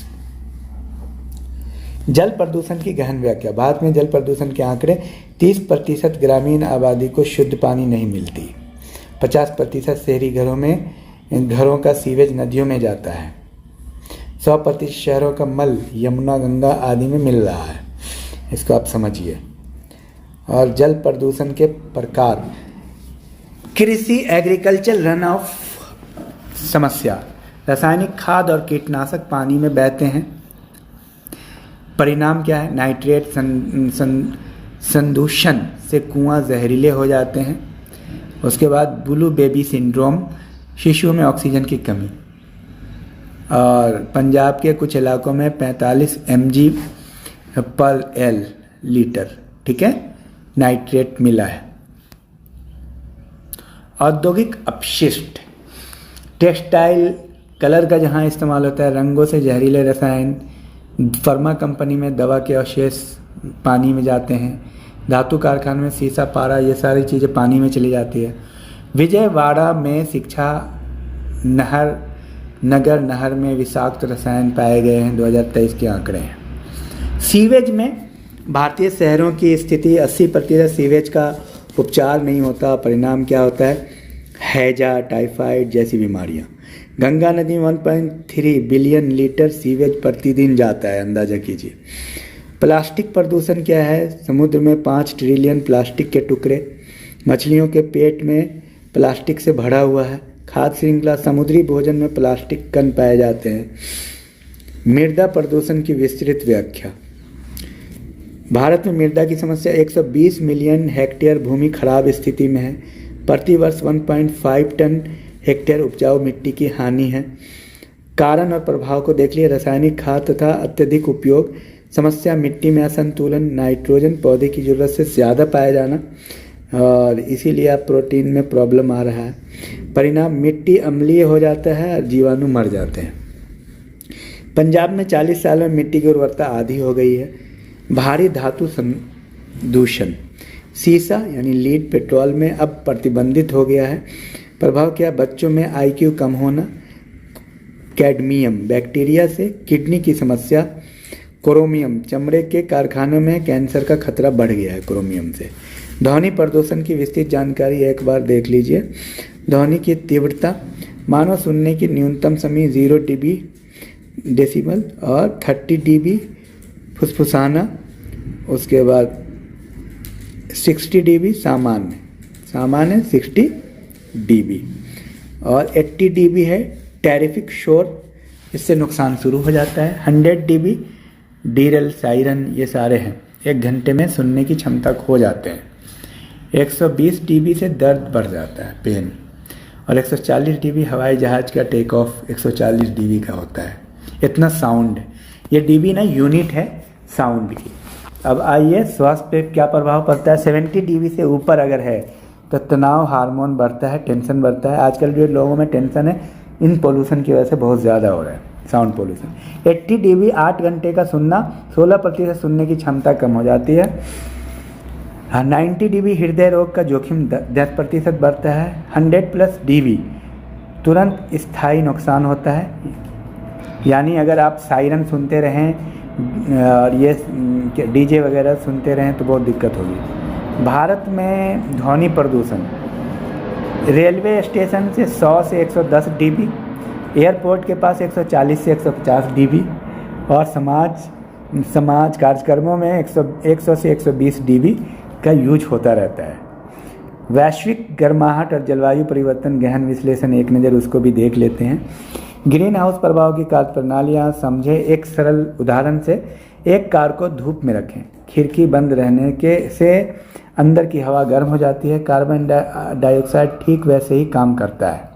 जल प्रदूषण की गहन व्याख्या, भारत में जल प्रदूषण के आंकड़े, 30% ग्रामीण आबादी को शुद्ध पानी नहीं मिलती, 50% शहरी घरों का सीवेज नदियों में जाता है, 100% शहरों का मल यमुना गंगा आदि में मिल रहा है। इसको आप समझिए। और जल प्रदूषण के प्रकार, कृषि एग्रीकल्चर रन ऑफ समस्या, रासायनिक खाद और कीटनाशक पानी में बहते हैं। परिणाम क्या है? नाइट्रेट संदूषण से कुआं जहरीले हो जाते हैं। उसके बाद ब्लू बेबी सिंड्रोम, शिशुओं में ऑक्सीजन की कमी। और पंजाब के कुछ इलाकों में 45 mg/L ठीक है नाइट्रेट मिला है। औद्योगिक अपशिष्ट, टेक्सटाइल कलर का जहाँ इस्तेमाल होता है, रंगों से जहरीले रसायन, फार्मा कंपनी में दवा के अवशेष पानी में जाते हैं, धातु कारखाने में सीसा, पारा, ये सारी चीज़ें पानी में चली जाती है। विजयवाड़ा में शिक्षा नगर नहर में विषाक्त रसायन पाए गए हैं, 2023 के आंकड़े हैं। सीवेज में भारतीय शहरों की स्थिति, 80% सीवेज का उपचार नहीं होता। परिणाम क्या होता है? हैजा, टाइफाइड जैसी बीमारियां। गंगा नदी में 1.3 बिलियन लीटर सीवेज प्रतिदिन जाता है, अंदाजा कीजिए। प्लास्टिक प्रदूषण क्या है? समुद्र में 5 ट्रिलियन प्लास्टिक के टुकड़े, मछलियों के पेट में प्लास्टिक से भरा हुआ है। खाद्य श्रृंखला, समुद्री भोजन में प्लास्टिक कण पाए जाते हैं। मृदा प्रदूषण की विस्तृत व्याख्या, भारत में मृदा की समस्या, 120 मिलियन हेक्टेयर भूमि खराब स्थिति में है। प्रतिवर्ष 1.5 टन हेक्टेयर उपजाऊ मिट्टी की हानि है। कारण और प्रभाव को देख लिए, रासायनिक खाद तथा अत्यधिक उपयोग। समस्या, मिट्टी में असंतुलन, नाइट्रोजन पौधे की ज़रूरत से ज़्यादा पाया जाना, और इसीलिए अब प्रोटीन में प्रॉब्लम आ रहा है। परिणाम, मिट्टी अम्लीय हो जाता है और जीवाणु मर जाते हैं। पंजाब में 40 साल में मिट्टी की उर्वरता आधी हो गई है। भारी धातु दूषण, सीसा यानी लीड पेट्रोल में अब प्रतिबंधित हो गया है। प्रभाव क्या? बच्चों में IQ कम होना, कैडमियम बैक्टीरिया से किडनी की समस्या, क्रोमियम चमड़े के कारखानों में कैंसर का खतरा बढ़ गया है क्रोमियम से। ध्वनि प्रदूषण की विस्तृत जानकारी एक बार देख लीजिए। ध्वनि की तीव्रता, मानव सुनने की न्यूनतम समय 0 डेसिबल और 30 dB फुसफुसाना, उसके बाद 60 dB सामान्य 60 dB और 80 dB है टेरिफिक शोर, इससे नुकसान शुरू हो जाता है। 100 dB डीरल, सायरन, ये सारे हैं, 1 घंटे में सुनने की क्षमता खो जाते हैं। 120 dB से दर्द बढ़ जाता है, पेन, और 140 dB हवाई जहाज का टेक ऑफ 140 dB का होता है। इतना साउंड, ये dB ना यूनिट है साउंड की। अब आइए स्वास्थ्य पे क्या प्रभाव पड़ता है। 70 dB से ऊपर अगर है तो तनाव हार्मोन बढ़ता है, टेंशन बढ़ता है। आजकल जो लोगों में टेंशन है इन पोल्यूशन की वजह से बहुत ज़्यादा हो रहा है, साउंड पोल्यूशन। 80 dB 8 घंटे का सुनना, 16% सुनने की क्षमता कम हो जाती है। 90 dB हृदय रोग का जोखिम 10% बढ़ता है। 100+ dB तुरंत स्थायी नुकसान होता है। यानी अगर आप सायरन सुनते रहें और ये डीजे वगैरह सुनते रहें तो बहुत दिक्कत होगी। भारत में ध्वनि प्रदूषण रेलवे स्टेशन से 100 से 110 डीबी, एयरपोर्ट के पास 140 से 150 डीबी और समाज कार्यक्रमों में 100 से 120 डीबी का यूज होता रहता है। वैश्विक गर्माहट और जलवायु परिवर्तन गहन विश्लेषण, एक नज़र उसको भी देख लेते हैं। ग्रीन हाउस प्रभाव की कार्यप्रणालियाँ समझे। एक सरल उदाहरण से, एक कार को धूप में रखें, खिड़की बंद रहने के से अंदर की हवा गर्म हो जाती है, कार्बन डाइऑक्साइड ठीक वैसे ही काम करता है।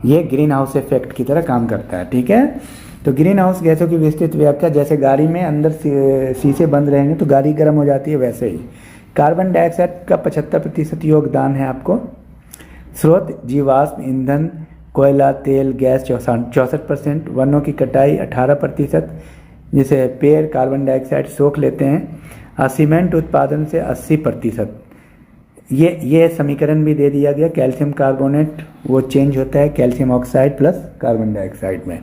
ये ग्रीन हाउस इफेक्ट की तरह काम करता है, ठीक है। तो ग्रीन हाउस गैसों की विस्तृत व्याख्या, जैसे गाड़ी में अंदर शीशे बंद रहेंगे तो गाड़ी गर्म हो जाती है, वैसे ही कार्बन डाइऑक्साइड का 75% योगदान है आपको। स्रोत जीवाश्म ईंधन, कोयला, तेल, गैस 64%, वनों की कटाई 18%, जिसे पेड़ कार्बन डाइऑक्साइड सोख लेते हैं, और सीमेंट उत्पादन से 80%। ये समीकरण भी दे दिया गया। कैल्शियम कार्बोनेट वो चेंज होता है calcium oxide plus carbon dioxide में।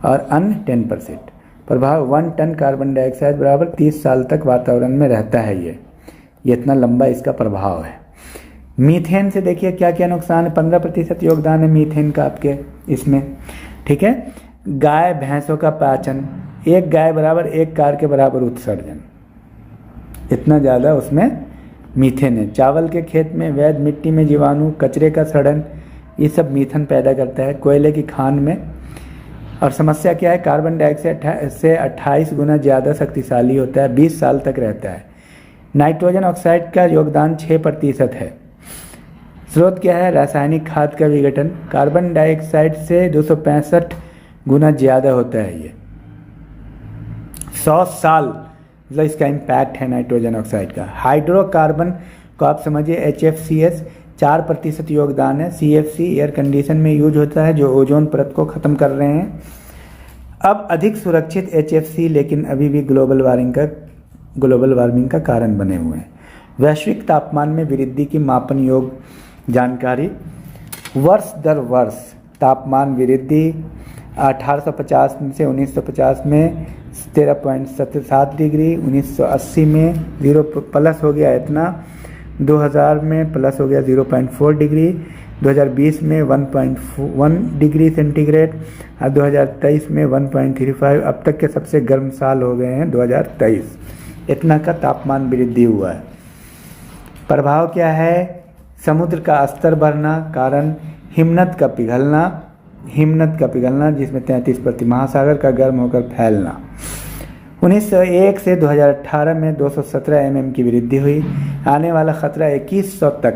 और अन्य 10%। प्रभाव 1 टन कार्बन डाइऑक्साइड बराबर 30 साल तक वातावरण में रहता है। ये इतना लंबा इसका प्रभाव है। मीथेन से देखिए क्या क्या नुकसान है। 15% योगदान है मीथेन का आपके इसमें, ठीक है। गाय भैंसों का पाचन, एक गाय बराबर एक कार के बराबर उत्सर्जन, इतना ज़्यादा उसमें मीथेन है। चावल के खेत में वैध मिट्टी में जीवाणु, कचरे का सड़न, ये सब मीथेन पैदा करता है। कोयले की खान में, और समस्या क्या है, कार्बन डाइऑक्साइड से 28 गुना ज़्यादा शक्तिशाली होता है, 20 साल तक रहता है। नाइट्रोजन ऑक्साइड का योगदान 6% है। स्रोत क्या है, रासायनिक खाद का विघटन, कार्बन डाइऑक्साइड से 265 गुना ज़्यादा होता है। ये 100 साल मतलब इसका इम्पैक्ट है नाइट्रोजन ऑक्साइड का। हाइड्रोकार्बन को आप समझिए HFCs, 4% योगदान है। CFC एयर कंडीशन में यूज होता है, जो ओजोन परत को ख़त्म कर रहे हैं। अब अधिक सुरक्षित HFC, लेकिन अभी भी ग्लोबल वार्मिंग का कारण बने हुए हैं। वैश्विक तापमान में वृद्धि की मापन योग्य जानकारी। वर्ष दर वर्ष तापमान वृद्धि 1850 से 1950 में 13.7 डिग्री, 1980 में 0 प्लस हो गया इतना, 2000 में प्लस हो गया 0.4 डिग्री, 2020 में 1.1 डिग्री सेंटीग्रेड और 2023 में 1.35। अब तक के सबसे गर्म साल हो गए हैं 2023। इतना का तापमान वृद्धि हुआ है। प्रभाव क्या है, समुद्र का स्तर बढ़ना, कारण हिमनद का पिघलना जिसमें 33% महासागर का गर्म होकर फैलना। 1901 से 2018 में 217 mm की वृद्धि हुई। आने वाला खतरा 2100 तक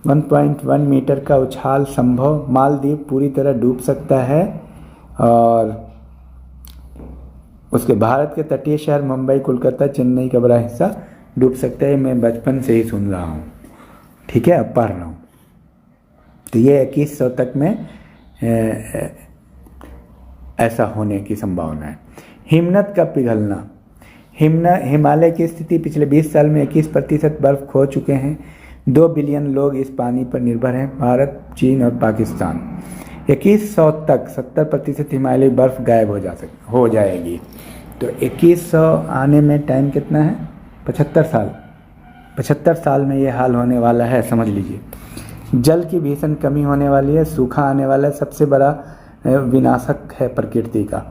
1.1 मीटर का उछाल संभव। मालदीव पूरी तरह डूब सकता है। और उसके भारत के तटीय शहर मुंबई, कोलकाता, चेन्नई का बड़ा हिस्सा डूब सकता है। मैं बचपन से ही सुन रहा हूँ, ठीक है, अब पढ़ रहा हूँ। तो ये 2100 तक में ऐसा होने की संभावना है। हिमनद का पिघलना, हिमालय की स्थिति पिछले 20 साल में 21% बर्फ खो चुके हैं। 2 बिलियन लोग इस पानी पर निर्भर हैं, भारत, चीन और पाकिस्तान। 2100 तक 70% हिमालयी बर्फ गायब हो जाएगी। तो 2100 आने में टाइम कितना है, 75 साल। 75 साल में ये हाल होने वाला है, समझ लीजिए। जल की भीषण कमी होने वाली है, सूखा आने वाला है, सबसे बड़ा विनाशक है प्रकृति का।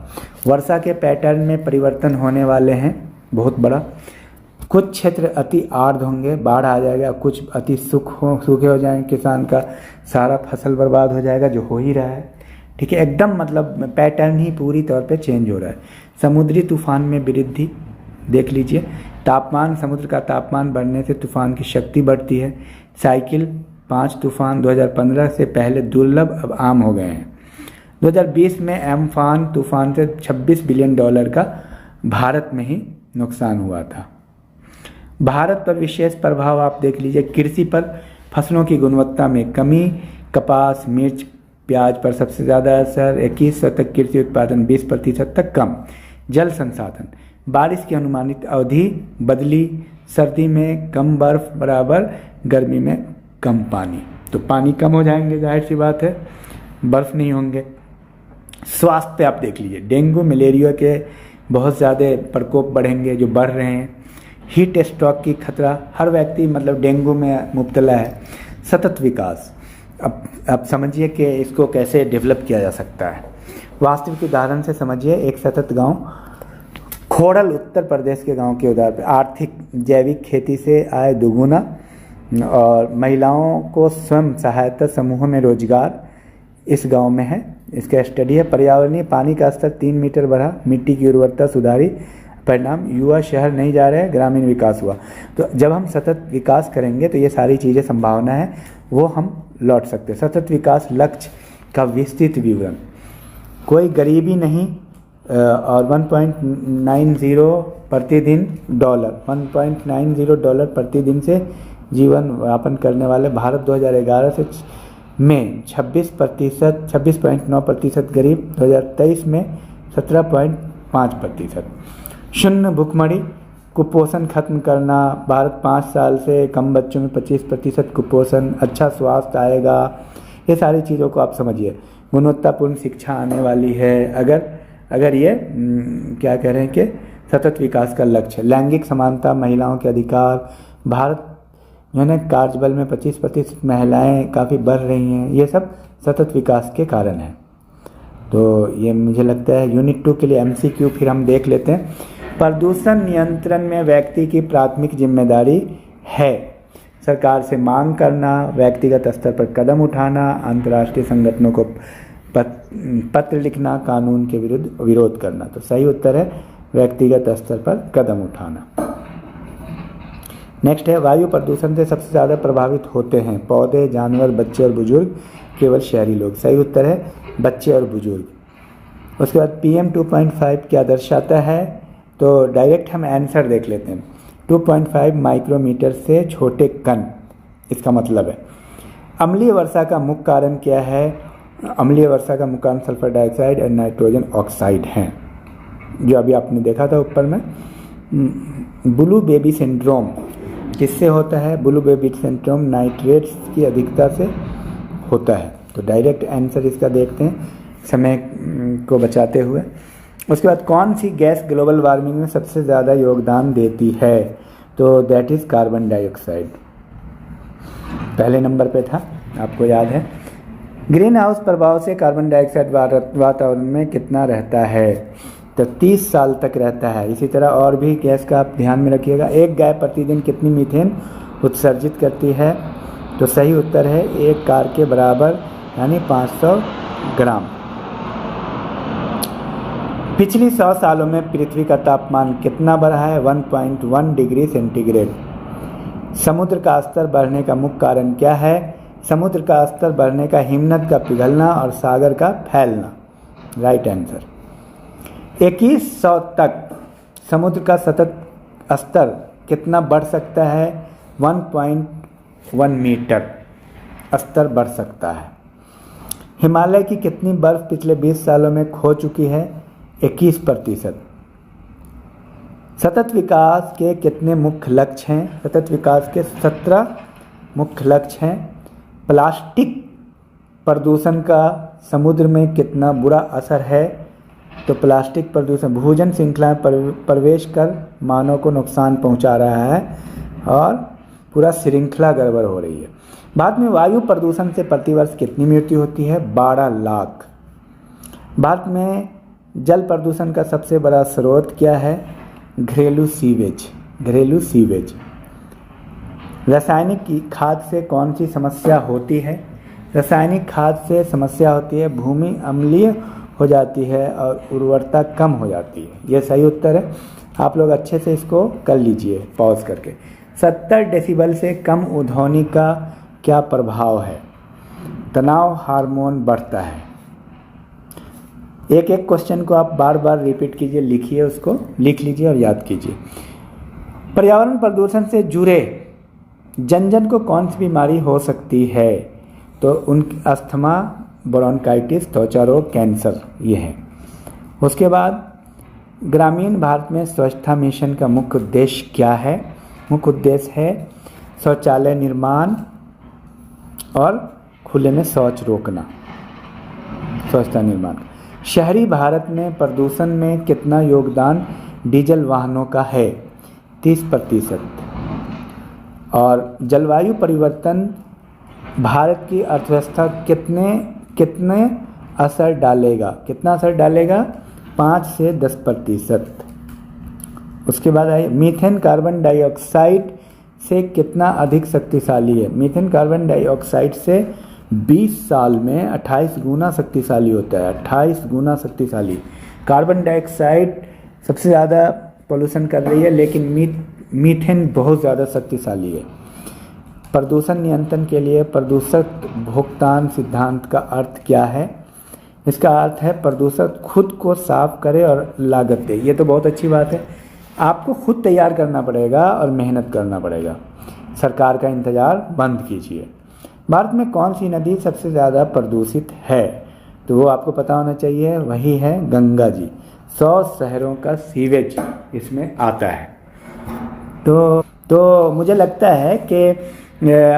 वर्षा के पैटर्न में परिवर्तन होने वाले हैं, बहुत बड़ा। कुछ क्षेत्र अति आर्द्र होंगे, बाढ़ आ जाएगा, कुछ अति सूखे हो जाएंगे, किसान का सारा फसल बर्बाद हो जाएगा, जो हो ही रहा है, ठीक है। एकदम मतलब पैटर्न ही पूरी तौर पे चेंज हो रहा है। समुद्री तूफान में वृद्धि देख लीजिए। तापमान, समुद्र का तापमान बढ़ने से तूफान की शक्ति बढ़ती है। साइकिल 5 तूफान 2015 से पहले दुर्लभ, अब आम हो गए हैं। 2020 में एम्फान तूफान से $26 बिलियन का भारत में ही नुकसान हुआ था। भारत पर विशेष प्रभाव आप देख लीजिए। कृषि पर फसलों की गुणवत्ता में कमी, कपास, मिर्च, प्याज पर सबसे ज़्यादा असर। 2100 तक कृषि उत्पादन 20% तक कम। जल संसाधन, बारिश की अनुमानित अवधि बदली, सर्दी में कम बर्फ बराबर गर्मी में कम पानी। तो पानी कम हो जाएंगे, जाहिर सी बात है, बर्फ नहीं होंगे। स्वास्थ्य पे आप देख लीजिए, डेंगू मलेरिया के बहुत ज़्यादा प्रकोप बढ़ेंगे, जो बढ़ रहे हैं। हीट स्ट्रोक की खतरा, हर व्यक्ति मतलब डेंगू में मुब्तला है। सतत विकास, अब समझिए कि इसको कैसे डेवलप किया जा सकता है। वास्तविक उदाहरण से समझिए, एक सतत गांव खोड़ल उत्तर प्रदेश के गांव के उदाहरण पर आर्थिक जैविक खेती से आय दोगुना और महिलाओं को स्वयं सहायता समूहों में रोजगार इस गांव में है। इसका स्टडी है। पर्यावरणीय पानी का स्तर 3 मीटर बढ़ा, मिट्टी की उर्वरता सुधारी, परिणाम युवा शहर नहीं जा रहे, ग्रामीण विकास हुआ। तो जब हम सतत विकास करेंगे तो ये सारी चीज़ें संभावना है वो हम लौट सकते हैं। सतत विकास लक्ष्य का विस्तृत विवरण, कोई गरीबी नहीं और 1.90 प्रतिदिन डॉलर, 1.90 डॉलर प्रतिदिन से जीवन यापन करने वाले भारत 2011 से में 26.9% गरीब, 2023 में 17.5%। शून्य भुखमरी, कुपोषण खत्म करना, भारत 5 साल से कम बच्चों में 25% कुपोषण, अच्छा स्वास्थ्य आएगा। ये सारी चीज़ों को आप समझिए। गुणवत्तापूर्ण शिक्षा आने वाली है अगर ये क्या कह रहे हैं कि सतत विकास का लक्ष्य। लैंगिक समानता, महिलाओं के अधिकार, भारत जो है ना कार्यबल में 25% महिलाएं काफ़ी बढ़ रही हैं, ये सब सतत विकास के कारण है। तो ये मुझे लगता है यूनिट 2 के लिए MCQ फिर हम देख लेते हैं। प्रदूषण नियंत्रण में व्यक्ति की प्राथमिक जिम्मेदारी है। सरकार से मांग करना, व्यक्तिगत स्तर पर कदम उठाना, अंतर्राष्ट्रीय संगठनों को पत्र लिखना, कानून के विरुद्ध विरोध करना। तो सही उत्तर है व्यक्तिगत स्तर पर कदम उठाना। नेक्स्ट है, वायु प्रदूषण से सबसे ज़्यादा प्रभावित होते हैं पौधे, जानवर, बच्चे और बुजुर्ग, केवल शहरी लोग। सही उत्तर है बच्चे और बुजुर्ग। उसके बाद PM 2.5 क्या दर्शाता है? तो डायरेक्ट हम आंसर देख लेते हैं। 2.5 माइक्रोमीटर से छोटे कण, इसका मतलब है। अम्लीय वर्षा का मुख्य कारण क्या है? अम्लीय वर्षा का मुख्य कारण सल्फर डाइऑक्साइड और नाइट्रोजन ऑक्साइड हैं, जो अभी आपने देखा था ऊपर में। ब्लू बेबी सिंड्रोम किससे होता है? ब्लू बेबी सिंड्रोम नाइट्रेट्स की अधिकता से होता है। तो डायरेक्ट आंसर इसका देखते हैं समय को बचाते हुए। उसके बाद कौन सी गैस ग्लोबल वार्मिंग में सबसे ज़्यादा योगदान देती है? तो दैट इज़ कार्बन डाइऑक्साइड, पहले नंबर पे था, आपको याद है। ग्रीन हाउस प्रभाव से कार्बन डाइऑक्साइड वातावरण में कितना रहता है? तो 30 साल तक रहता है। इसी तरह और भी गैस का आप ध्यान में रखिएगा। एक गाय प्रतिदिन कितनी मीथेन उत्सर्जित करती है? तो सही उत्तर है 1 कार के बराबर, यानी 500 ग्राम। पिछली 100 सालों में पृथ्वी का तापमान कितना बढ़ा है? 1.1 डिग्री सेंटीग्रेड। समुद्र का स्तर बढ़ने का मुख्य कारण क्या है? समुद्र का स्तर बढ़ने का हिमनद का पिघलना और सागर का फैलना। Right answer. 2100 तक समुद्र का सतत स्तर कितना बढ़ सकता है? 1.1 मीटर स्तर बढ़ सकता है। हिमालय की कितनी बर्फ पिछले 20 सालों में खो चुकी है? 21%। सतत विकास के कितने मुख्य लक्ष्य हैं? सतत विकास के 17 मुख्य लक्ष्य हैं। प्लास्टिक प्रदूषण का समुद्र में कितना बुरा असर है? तो प्लास्टिक प्रदूषण भोजन श्रृंखला में प्रवेश कर मानव को नुकसान पहुंचा रहा है और पूरा श्रृंखला गड़बड़ हो रही है। भारत में वायु प्रदूषण से प्रतिवर्ष कितनी मृत्यु होती है? 12 लाख। भारत में जल प्रदूषण का सबसे बड़ा स्रोत क्या है? घरेलू सीवेज। घरेलू सीवेज। रासायनिक खाद से कौन सी समस्या होती है? रासायनिक खाद से समस्या होती है भूमि अम्लीय हो जाती है और उर्वरता कम हो जाती है। यह सही उत्तर है। आप लोग अच्छे से इसको कर लीजिए पॉज करके। 70 डेसिबल से कम ध्वनि का क्या प्रभाव है? तनाव हार्मोन बढ़ता है। एक एक क्वेश्चन को आप बार बार रिपीट कीजिए, लिखिए, उसको लिख लीजिए और याद कीजिए। पर्यावरण प्रदूषण से जुड़े जन जन को कौन सी बीमारी हो सकती है? तो उन अस्थमा, ब्रोंकाइटिस, त्वचा रोग, कैंसर, ये है। उसके बाद ग्रामीण भारत में स्वच्छता मिशन का मुख्य उद्देश्य क्या है? मुख्य उद्देश्य है शौचालय निर्माण और खुले में शौच रोकना। स्वच्छता निर्माण। शहरी भारत में प्रदूषण में कितना योगदान डीजल वाहनों का है? 30%। और जलवायु परिवर्तन भारत की अर्थव्यवस्था कितने असर डालेगा? कितना असर डालेगा? 5 से 10%। उसके बाद आइए, मीथेन कार्बन डाइऑक्साइड से कितना अधिक शक्तिशाली है? मीथेन कार्बन डाइऑक्साइड से 20 साल में 28 गुना शक्तिशाली होता है। 28 गुना शक्तिशाली। कार्बन डाइऑक्साइड सबसे ज़्यादा पोल्यूशन कर रही है, लेकिन मीथेन बहुत ज़्यादा शक्तिशाली है। प्रदूषण नियंत्रण के लिए प्रदूषक भुगतान सिद्धांत का अर्थ क्या है? इसका अर्थ है प्रदूषक खुद को साफ करे और लागत दे। ये तो बहुत अच्छी बात है। आपको खुद तैयार करना पड़ेगा और मेहनत करना पड़ेगा। सरकार का इंतज़ार बंद कीजिए। भारत में कौन सी नदी सबसे ज़्यादा प्रदूषित है? तो वो आपको पता होना चाहिए, वही है गंगा जी। 100 शहरों का सीवेज इसमें आता है। तो मुझे लगता है कि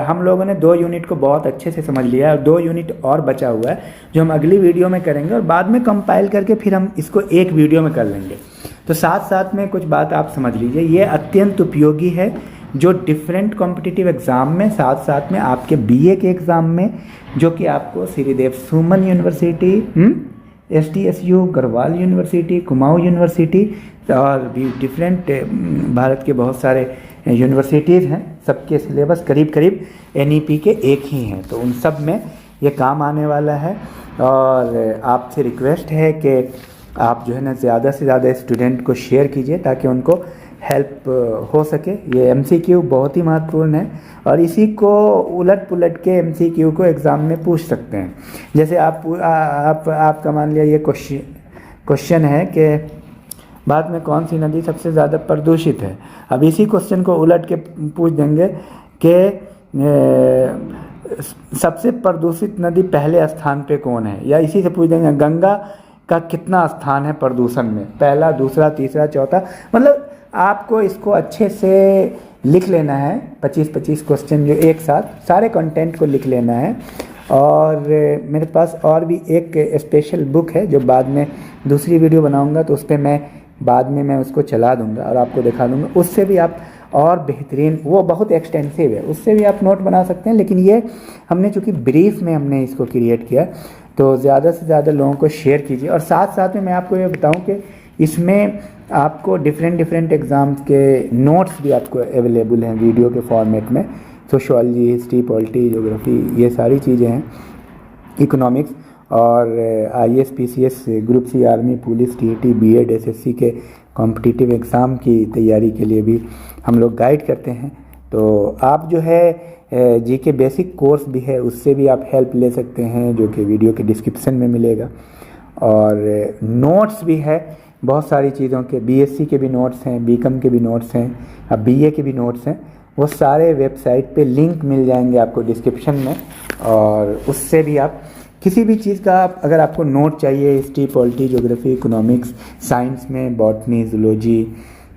हम लोगों ने 2 यूनिट को बहुत अच्छे से समझ लिया है और 2 यूनिट और बचा हुआ है जो हम अगली वीडियो में करेंगे और बाद में कंपाइल करके फिर हम इसको एक वीडियो में कर लेंगे। तो साथ साथ में कुछ बात आप समझ लीजिए, ये अत्यंत उपयोगी है जो डिफरेंट कॉम्पिटिटिव एग्ज़ाम में, साथ साथ में आपके बीए के एग्ज़ाम में, जो कि आपको Sridev Suman university, STSU, Garhwal university, Kumaon university और भी डिफरेंट भारत के बहुत सारे यूनिवर्सिटीज़ हैं, सबके सिलेबस करीब करीब NEP के एक ही हैं। तो उन सब में ये काम आने वाला है और आपसे रिक्वेस्ट है कि आप जो है ना ज़्यादा से ज़्यादा स्टूडेंट को शेयर कीजिए ताकि उनको हेल्प हो सके। ये MCQ बहुत ही महत्वपूर्ण है और इसी को उलट पुलट के MCQ को एग्ज़ाम में पूछ सकते हैं। जैसे आपका मान लिया ये क्वेश्चन है कि भारत में कौन सी नदी सबसे ज़्यादा प्रदूषित है। अब इसी क्वेश्चन को उलट के पूछ देंगे कि सबसे प्रदूषित नदी पहले स्थान पे कौन है, या इसी से पूछ देंगे गंगा का कितना स्थान है प्रदूषण में, पहला, दूसरा, तीसरा, चौथा। मतलब आपको इसको अच्छे से लिख लेना है, 25-25 क्वेश्चन जो एक साथ सारे कंटेंट को लिख लेना है। और मेरे पास और भी एक स्पेशल बुक है जो बाद में दूसरी वीडियो बनाऊंगा तो उस पर मैं उसको चला दूंगा और आपको दिखा दूंगा। उससे भी आप और बेहतरीन, वो बहुत एक्सटेंसिव है, उससे भी आप नोट बना सकते हैं। लेकिन ये हमने चूँकि ब्रीफ में हमने इसको क्रिएट किया तो ज़्यादा से ज़्यादा लोगों को शेयर कीजिए। और साथ साथ में मैं आपको ये बताऊं कि इसमें आपको डिफरेंट एग्ज़ाम्स के नोट्स भी आपको अवेलेबल हैं वीडियो के फॉर्मेट में। सोशियोलॉजी, हिस्ट्री, पॉलिटी, ज्योग्राफी, ये सारी चीज़ें हैं, इकोनॉमिक्स और IAS, PCS, group C, army, police, TET, BEd, SSC के कॉम्पिटिटिव एग्ज़ाम की तैयारी के लिए भी हम लोग गाइड करते हैं। तो आप जो है GK बेसिक कोर्स भी है, उससे भी आप हेल्प ले सकते हैं जो कि वीडियो के डिस्क्रिप्शन में मिलेगा। और नोट्स भी है बहुत सारी चीज़ों के, BSc के भी नोट्स हैं, BCom के भी नोट्स हैं, अब BA के भी नोट्स हैं। वो सारे वेबसाइट पे लिंक मिल जाएंगे आपको डिस्क्रिप्शन में और उससे भी आप किसी भी चीज़ का अगर आपको नोट चाहिए, history, polity, geography, economics, science में बॉटनी, जूलॉजी,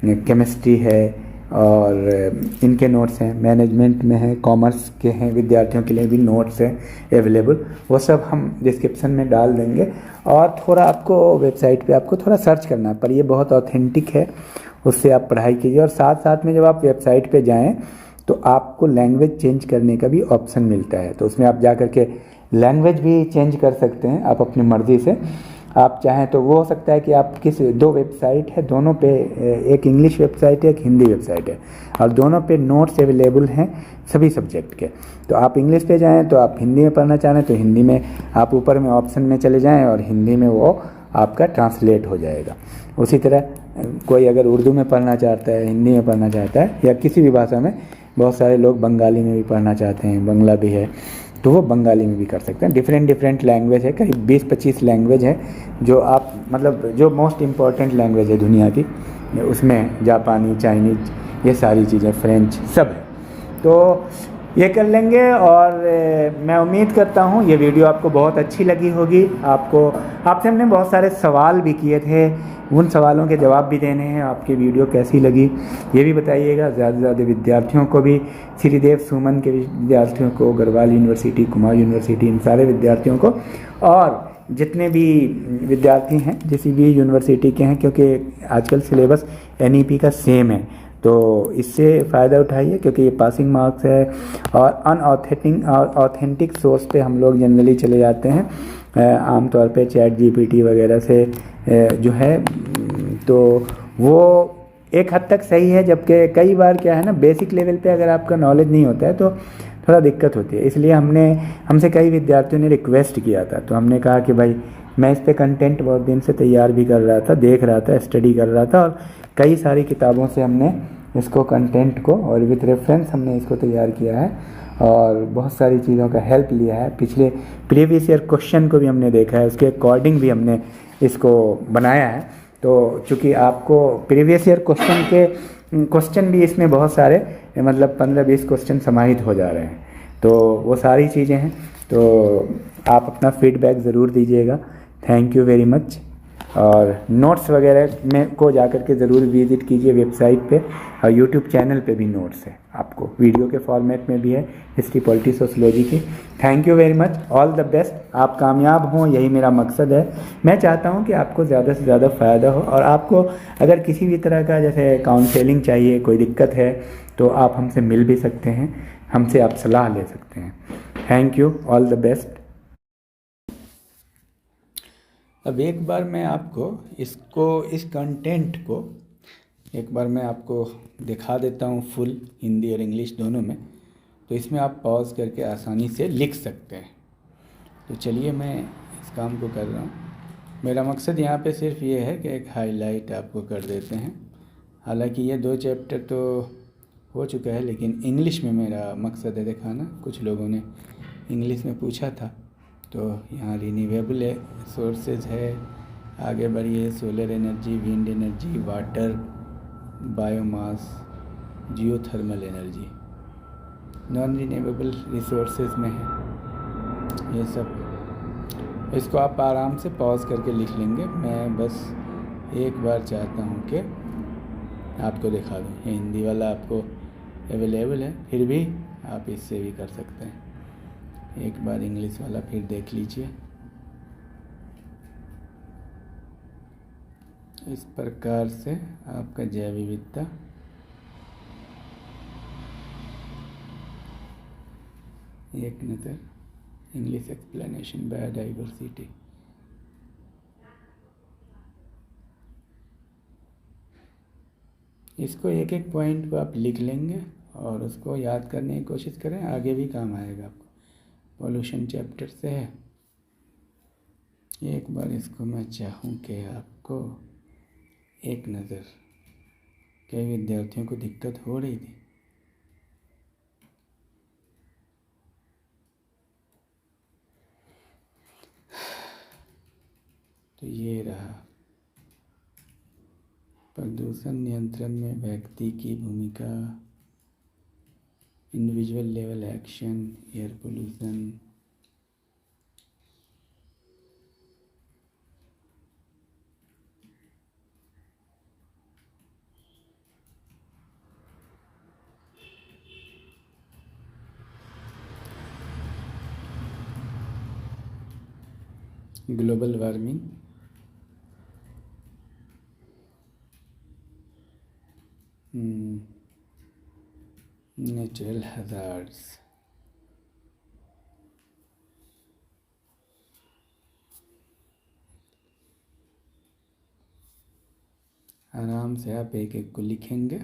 केमिस्ट्री है और इनके नोट्स हैं, मैनेजमेंट में है, कॉमर्स के हैं, विद्यार्थियों के लिए भी नोट्स हैं अवेलेबल। वो सब हम डिस्क्रिप्शन में डाल देंगे। और थोड़ा आपको वेबसाइट पे आपको थोड़ा सर्च करना है, पर ये बहुत ऑथेंटिक है, उससे आप पढ़ाई कीजिए। और साथ साथ में जब आप वेबसाइट पे जाएं तो आपको लैंग्वेज चेंज करने का भी ऑप्शन मिलता है, तो उसमें आप जा कर के लैंग्वेज भी चेंज कर सकते हैं आप अपनी मर्ज़ी से। आप चाहें तो वो हो सकता है कि आप दो वेबसाइट है, दोनों पे, एक इंग्लिश वेबसाइट है, एक हिंदी वेबसाइट है और दोनों पे नोट्स अवेलेबल हैं सभी सब्जेक्ट के। तो आप इंग्लिश पे जाएं तो आप हिंदी में पढ़ना चाह रहे हैं तो हिंदी में आप ऊपर में ऑप्शन में चले जाएं और हिंदी में वो आपका ट्रांसलेट हो जाएगा। उसी तरह कोई अगर उर्दू में पढ़ना चाहता है, हिंदी में पढ़ना चाहता है या किसी भी भाषा में, बहुत सारे लोग बंगाली में भी पढ़ना चाहते हैं, बांग्ला भी है, तो वो बंगाली में भी कर सकते हैं। डिफरेंट लैंग्वेज है, करीब 20-25 लैंग्वेज है जो आप, मतलब जो मोस्ट इम्पॉर्टेंट लैंग्वेज है दुनिया की, उसमें जापानी, चाइनीज, ये सारी चीज़ें, फ्रेंच, सब है। तो ये कर लेंगे और मैं उम्मीद करता हूँ ये वीडियो आपको बहुत अच्छी लगी होगी। आपसे हमने बहुत सारे सवाल भी किए थे, उन सवालों के जवाब भी देने हैं। आपकी वीडियो कैसी लगी ये भी बताइएगा। ज़्यादा से ज़्यादा विद्यार्थियों को भी, श्रीदेव सुमन के विद्यार्थियों को, गढ़वाल यूनिवर्सिटी, कुमाऊँ यूनिवर्सिटी, इन सारे विद्यार्थियों को, और जितने भी विद्यार्थी हैं जिस भी यूनिवर्सिटी के हैं, क्योंकि आजकल सिलेबस एनईपी का सेम है, तो इससे फ़ायदा उठाइए, क्योंकि ये पासिंग मार्क्स है और ऑथेंटिक सोर्स पे हम लोग जनरली चले जाते हैं आमतौर पे चैट जीपीटी वगैरह से जो है, तो वो एक हद तक सही है, जबकि कई बार क्या है ना, बेसिक लेवल पे अगर आपका नॉलेज नहीं होता है तो थोड़ा दिक्कत होती है। इसलिए हमसे कई विद्यार्थियों ने रिक्वेस्ट किया था, तो हमने कहा कि भाई मैं इस पे कंटेंट बहुत दिन से तैयार भी कर रहा था, देख रहा था, स्टडी कर रहा था, और कई सारी किताबों से हमने इसको कंटेंट को और विद रेफरेंस हमने इसको तैयार किया है और बहुत सारी चीज़ों का हेल्प लिया है। पिछले प्रीवियस ईयर क्वेश्चन को भी हमने देखा है, उसके अकॉर्डिंग भी हमने इसको बनाया है। तो चूँकि आपको प्रीवियस ईयर क्वेश्चन भी इसमें बहुत सारे, मतलब 15-20 क्वेश्चन समाहित हो जा रहे हैं, तो वो सारी चीज़ें हैं। तो आप अपना फीडबैक ज़रूर दीजिएगा। Thank you very much. और नोट्स वगैरह में को जाकर के ज़रूर विज़िट कीजिए वेबसाइट पे, और यूट्यूब चैनल पे भी नोट्स है, आपको वीडियो के फॉर्मेट में भी है, हिस्ट्री पॉलिटी सोशियोलॉजी की। Thank you very much, all the best. आप कामयाब हों, यही मेरा मकसद है। मैं चाहता हूं कि आपको ज़्यादा से ज़्यादा फ़ायदा हो, और आपको अगर किसी भी तरह का जैसे काउंसलिंग चाहिए, कोई दिक्कत है, तो आप हमसे मिल भी सकते हैं, हमसे आप सलाह ले सकते हैं। Thank you, all the best. अब एक बार मैं आपको इस कंटेंट को एक बार मैं आपको दिखा देता हूँ, फुल हिंदी और इंग्लिश दोनों में, तो इसमें आप पॉज करके आसानी से लिख सकते हैं। तो चलिए मैं इस काम को कर रहा हूँ। मेरा मकसद यहाँ पे सिर्फ ये है कि एक हाईलाइट आपको कर देते हैं। हालांकि ये 2 चैप्टर तो हो चुका है, लेकिन इंग्लिश में मेरा मकसद है दिखाना। कुछ लोगों ने इंग्लिश में पूछा था, तो यहाँ रिन्यूएबल सोर्सेज है, आगे बढ़िए, solar energy, wind energy, water, biomass, geothermal energy, non renewable resources में है ये सब। इसको आप आराम से पॉज करके लिख लेंगे। मैं बस एक बार चाहता हूँ कि आपको दिखा दूँ। ये हिंदी वाला आपको अवेलेबल है, फिर भी आप इससे भी कर सकते हैं। एक बार इंग्लिश वाला फिर देख लीजिए। इस प्रकार से आपका जैव विविधता एक नज़र, इंग्लिश एक्सप्लेनेशन, बायोडाइवर्सिटी। इसको एक एक पॉइंट को आप लिख लेंगे और उसको याद करने की कोशिश करें, आगे भी काम आएगा आपको। पॉल्यूशन चैप्टर से है। एक बार इसको मैं चाहूँ कि आपको एक नज़र, कई विद्यार्थियों को दिक्कत हो रही थी, तो ये रहा प्रदूषण नियंत्रण में व्यक्ति की भूमिका, individual level action, air pollution, global warming, natural hazards, आराम से आप एक एक को लिखेंगे।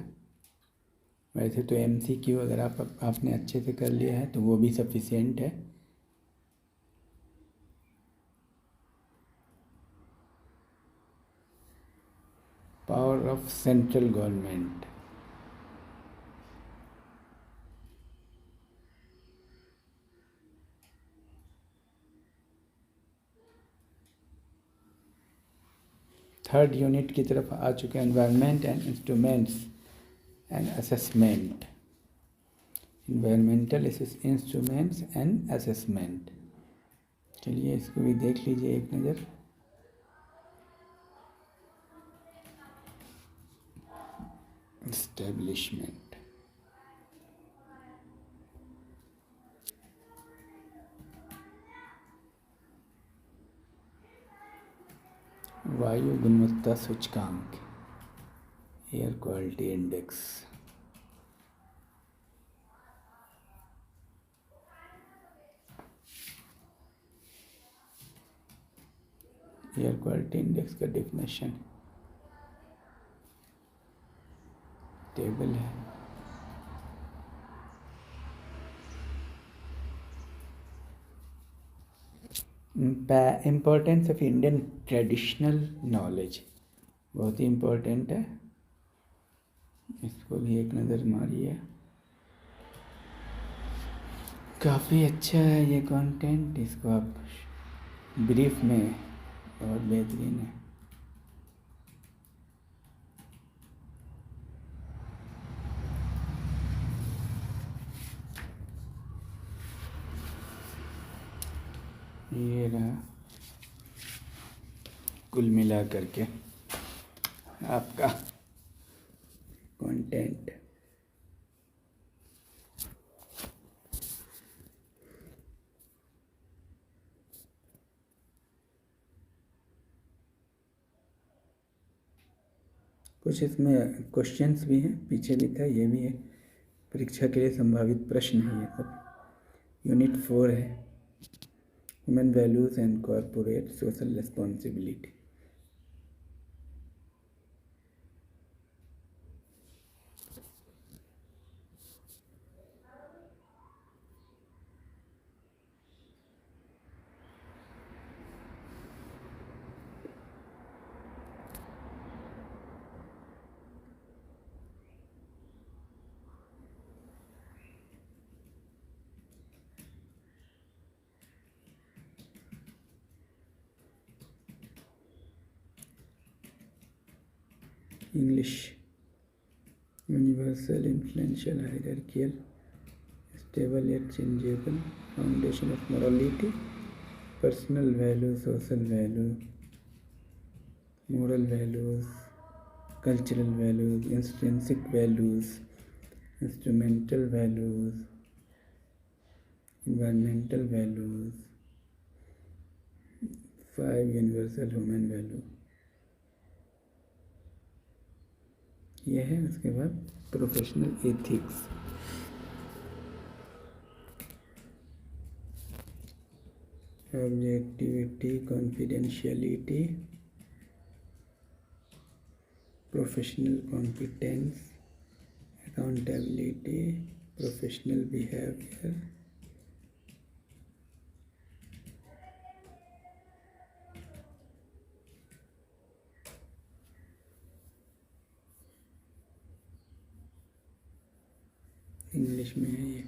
वैसे तो MCQ अगर आपने अच्छे से कर लिया है तो वो भी सफिशिएंट है। Power of central government, third unit की तरफ आ चुके हैं, environment and instruments and assessment, environmental instruments and assessment. चलिए इसको भी देख लीजिए एक नज़र। एस्टेब्लिशमेंट, वायु गुणवत्ता सूचकांक, air quality index. Air quality index का डेफिनेशन टेबल है। Importance of Indian traditional knowledge बहुत ही इम्पोर्टेंट है, इसको भी एक नज़र मारिए। काफ़ी अच्छा है ये कंटेंट, इसको आप ब्रीफ में बहुत बेहतरीन है। ये रहा कुल मिला करके आपका कंटेंट। कुछ इसमें क्वेश्चंस भी हैं, पीछे भी था, ये भी है परीक्षा के लिए संभावित प्रश्न है ये सब। यूनिट 4 है human values and corporate social responsibility. English, universal, influential, hierarchical, stable yet changeable, foundation of morality, personal value, social value, moral values, cultural values, intrinsic values, instrumental values, environmental values, 5 universal human value। यह है। उसके बाद professional ethics, objectivity, confidentiality, professional competence, accountability, professional behaviour, English में है ये।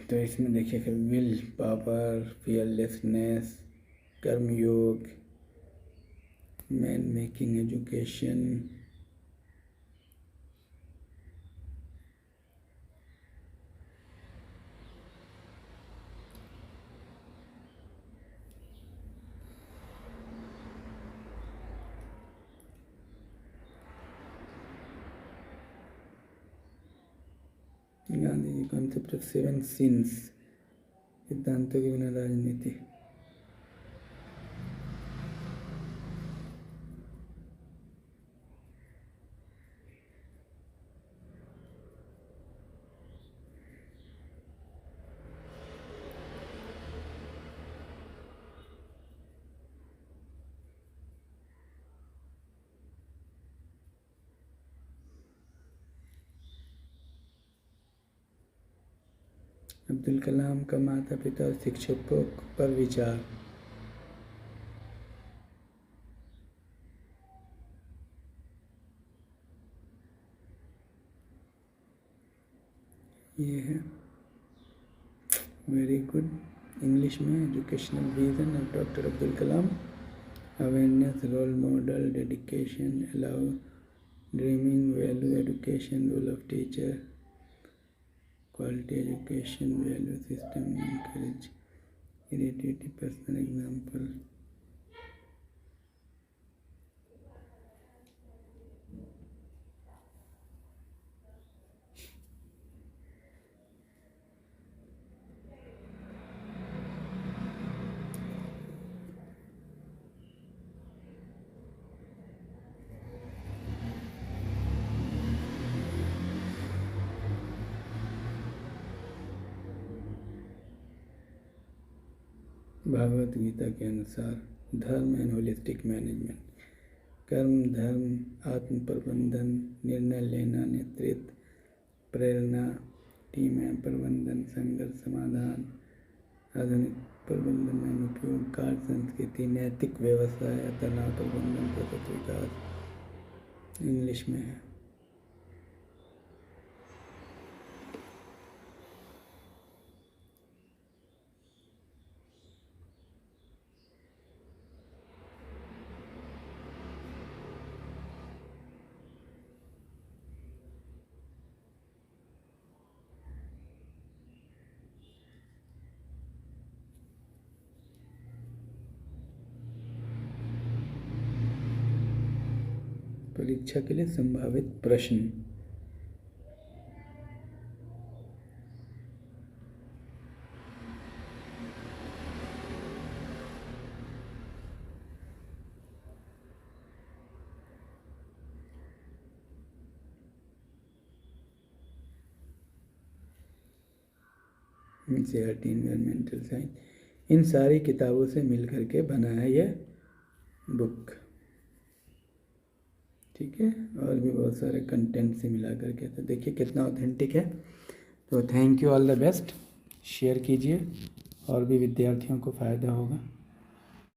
तो इसमें देखिए कि विल पावर, फियरलेसनेस, कर्मयोग, man making education, Gandhi ji concept of 7 sins, सिद्धांतों के बिना राजनीति, अब्दुल कलाम का माता पिता और शिक्षकों पर विचार, ये है। Very good. इंग्लिश में educational vision of doctor Abdul Kalam, awareness, role model, dedication, allow, dreaming, value, education, role of teacher, quality education, value system, encourage creativity, personal example, Bhagavad Gita के अनुसार धर्म एंड होलिस्टिक मैनेजमेंट, कर्म, धर्म, आत्म प्रबंधन, निर्णय लेना, नेतृत्व, प्रेरणा, टीम एवं प्रबंधन, संघर्ष समाधान, आधुनिक प्रबंधन में उपयोग, कार्य संस्कृति, नैतिक व्यवसाय, तनाव प्रबंधन, सतत विकास, इंग्लिश में है। परीक्षा के लिए संभावित प्रश्न। NCERT इन्वायरमेंटल साइंस, इन सारी किताबों से मिल करके बना है यह बुक, ठीक है। और भी बहुत सारे कंटेंट से मिला करके, तो देखिए कितना ऑथेंटिक है। तो thank you, all the best, share कीजिए और भी विद्यार्थियों को फ़ायदा होगा।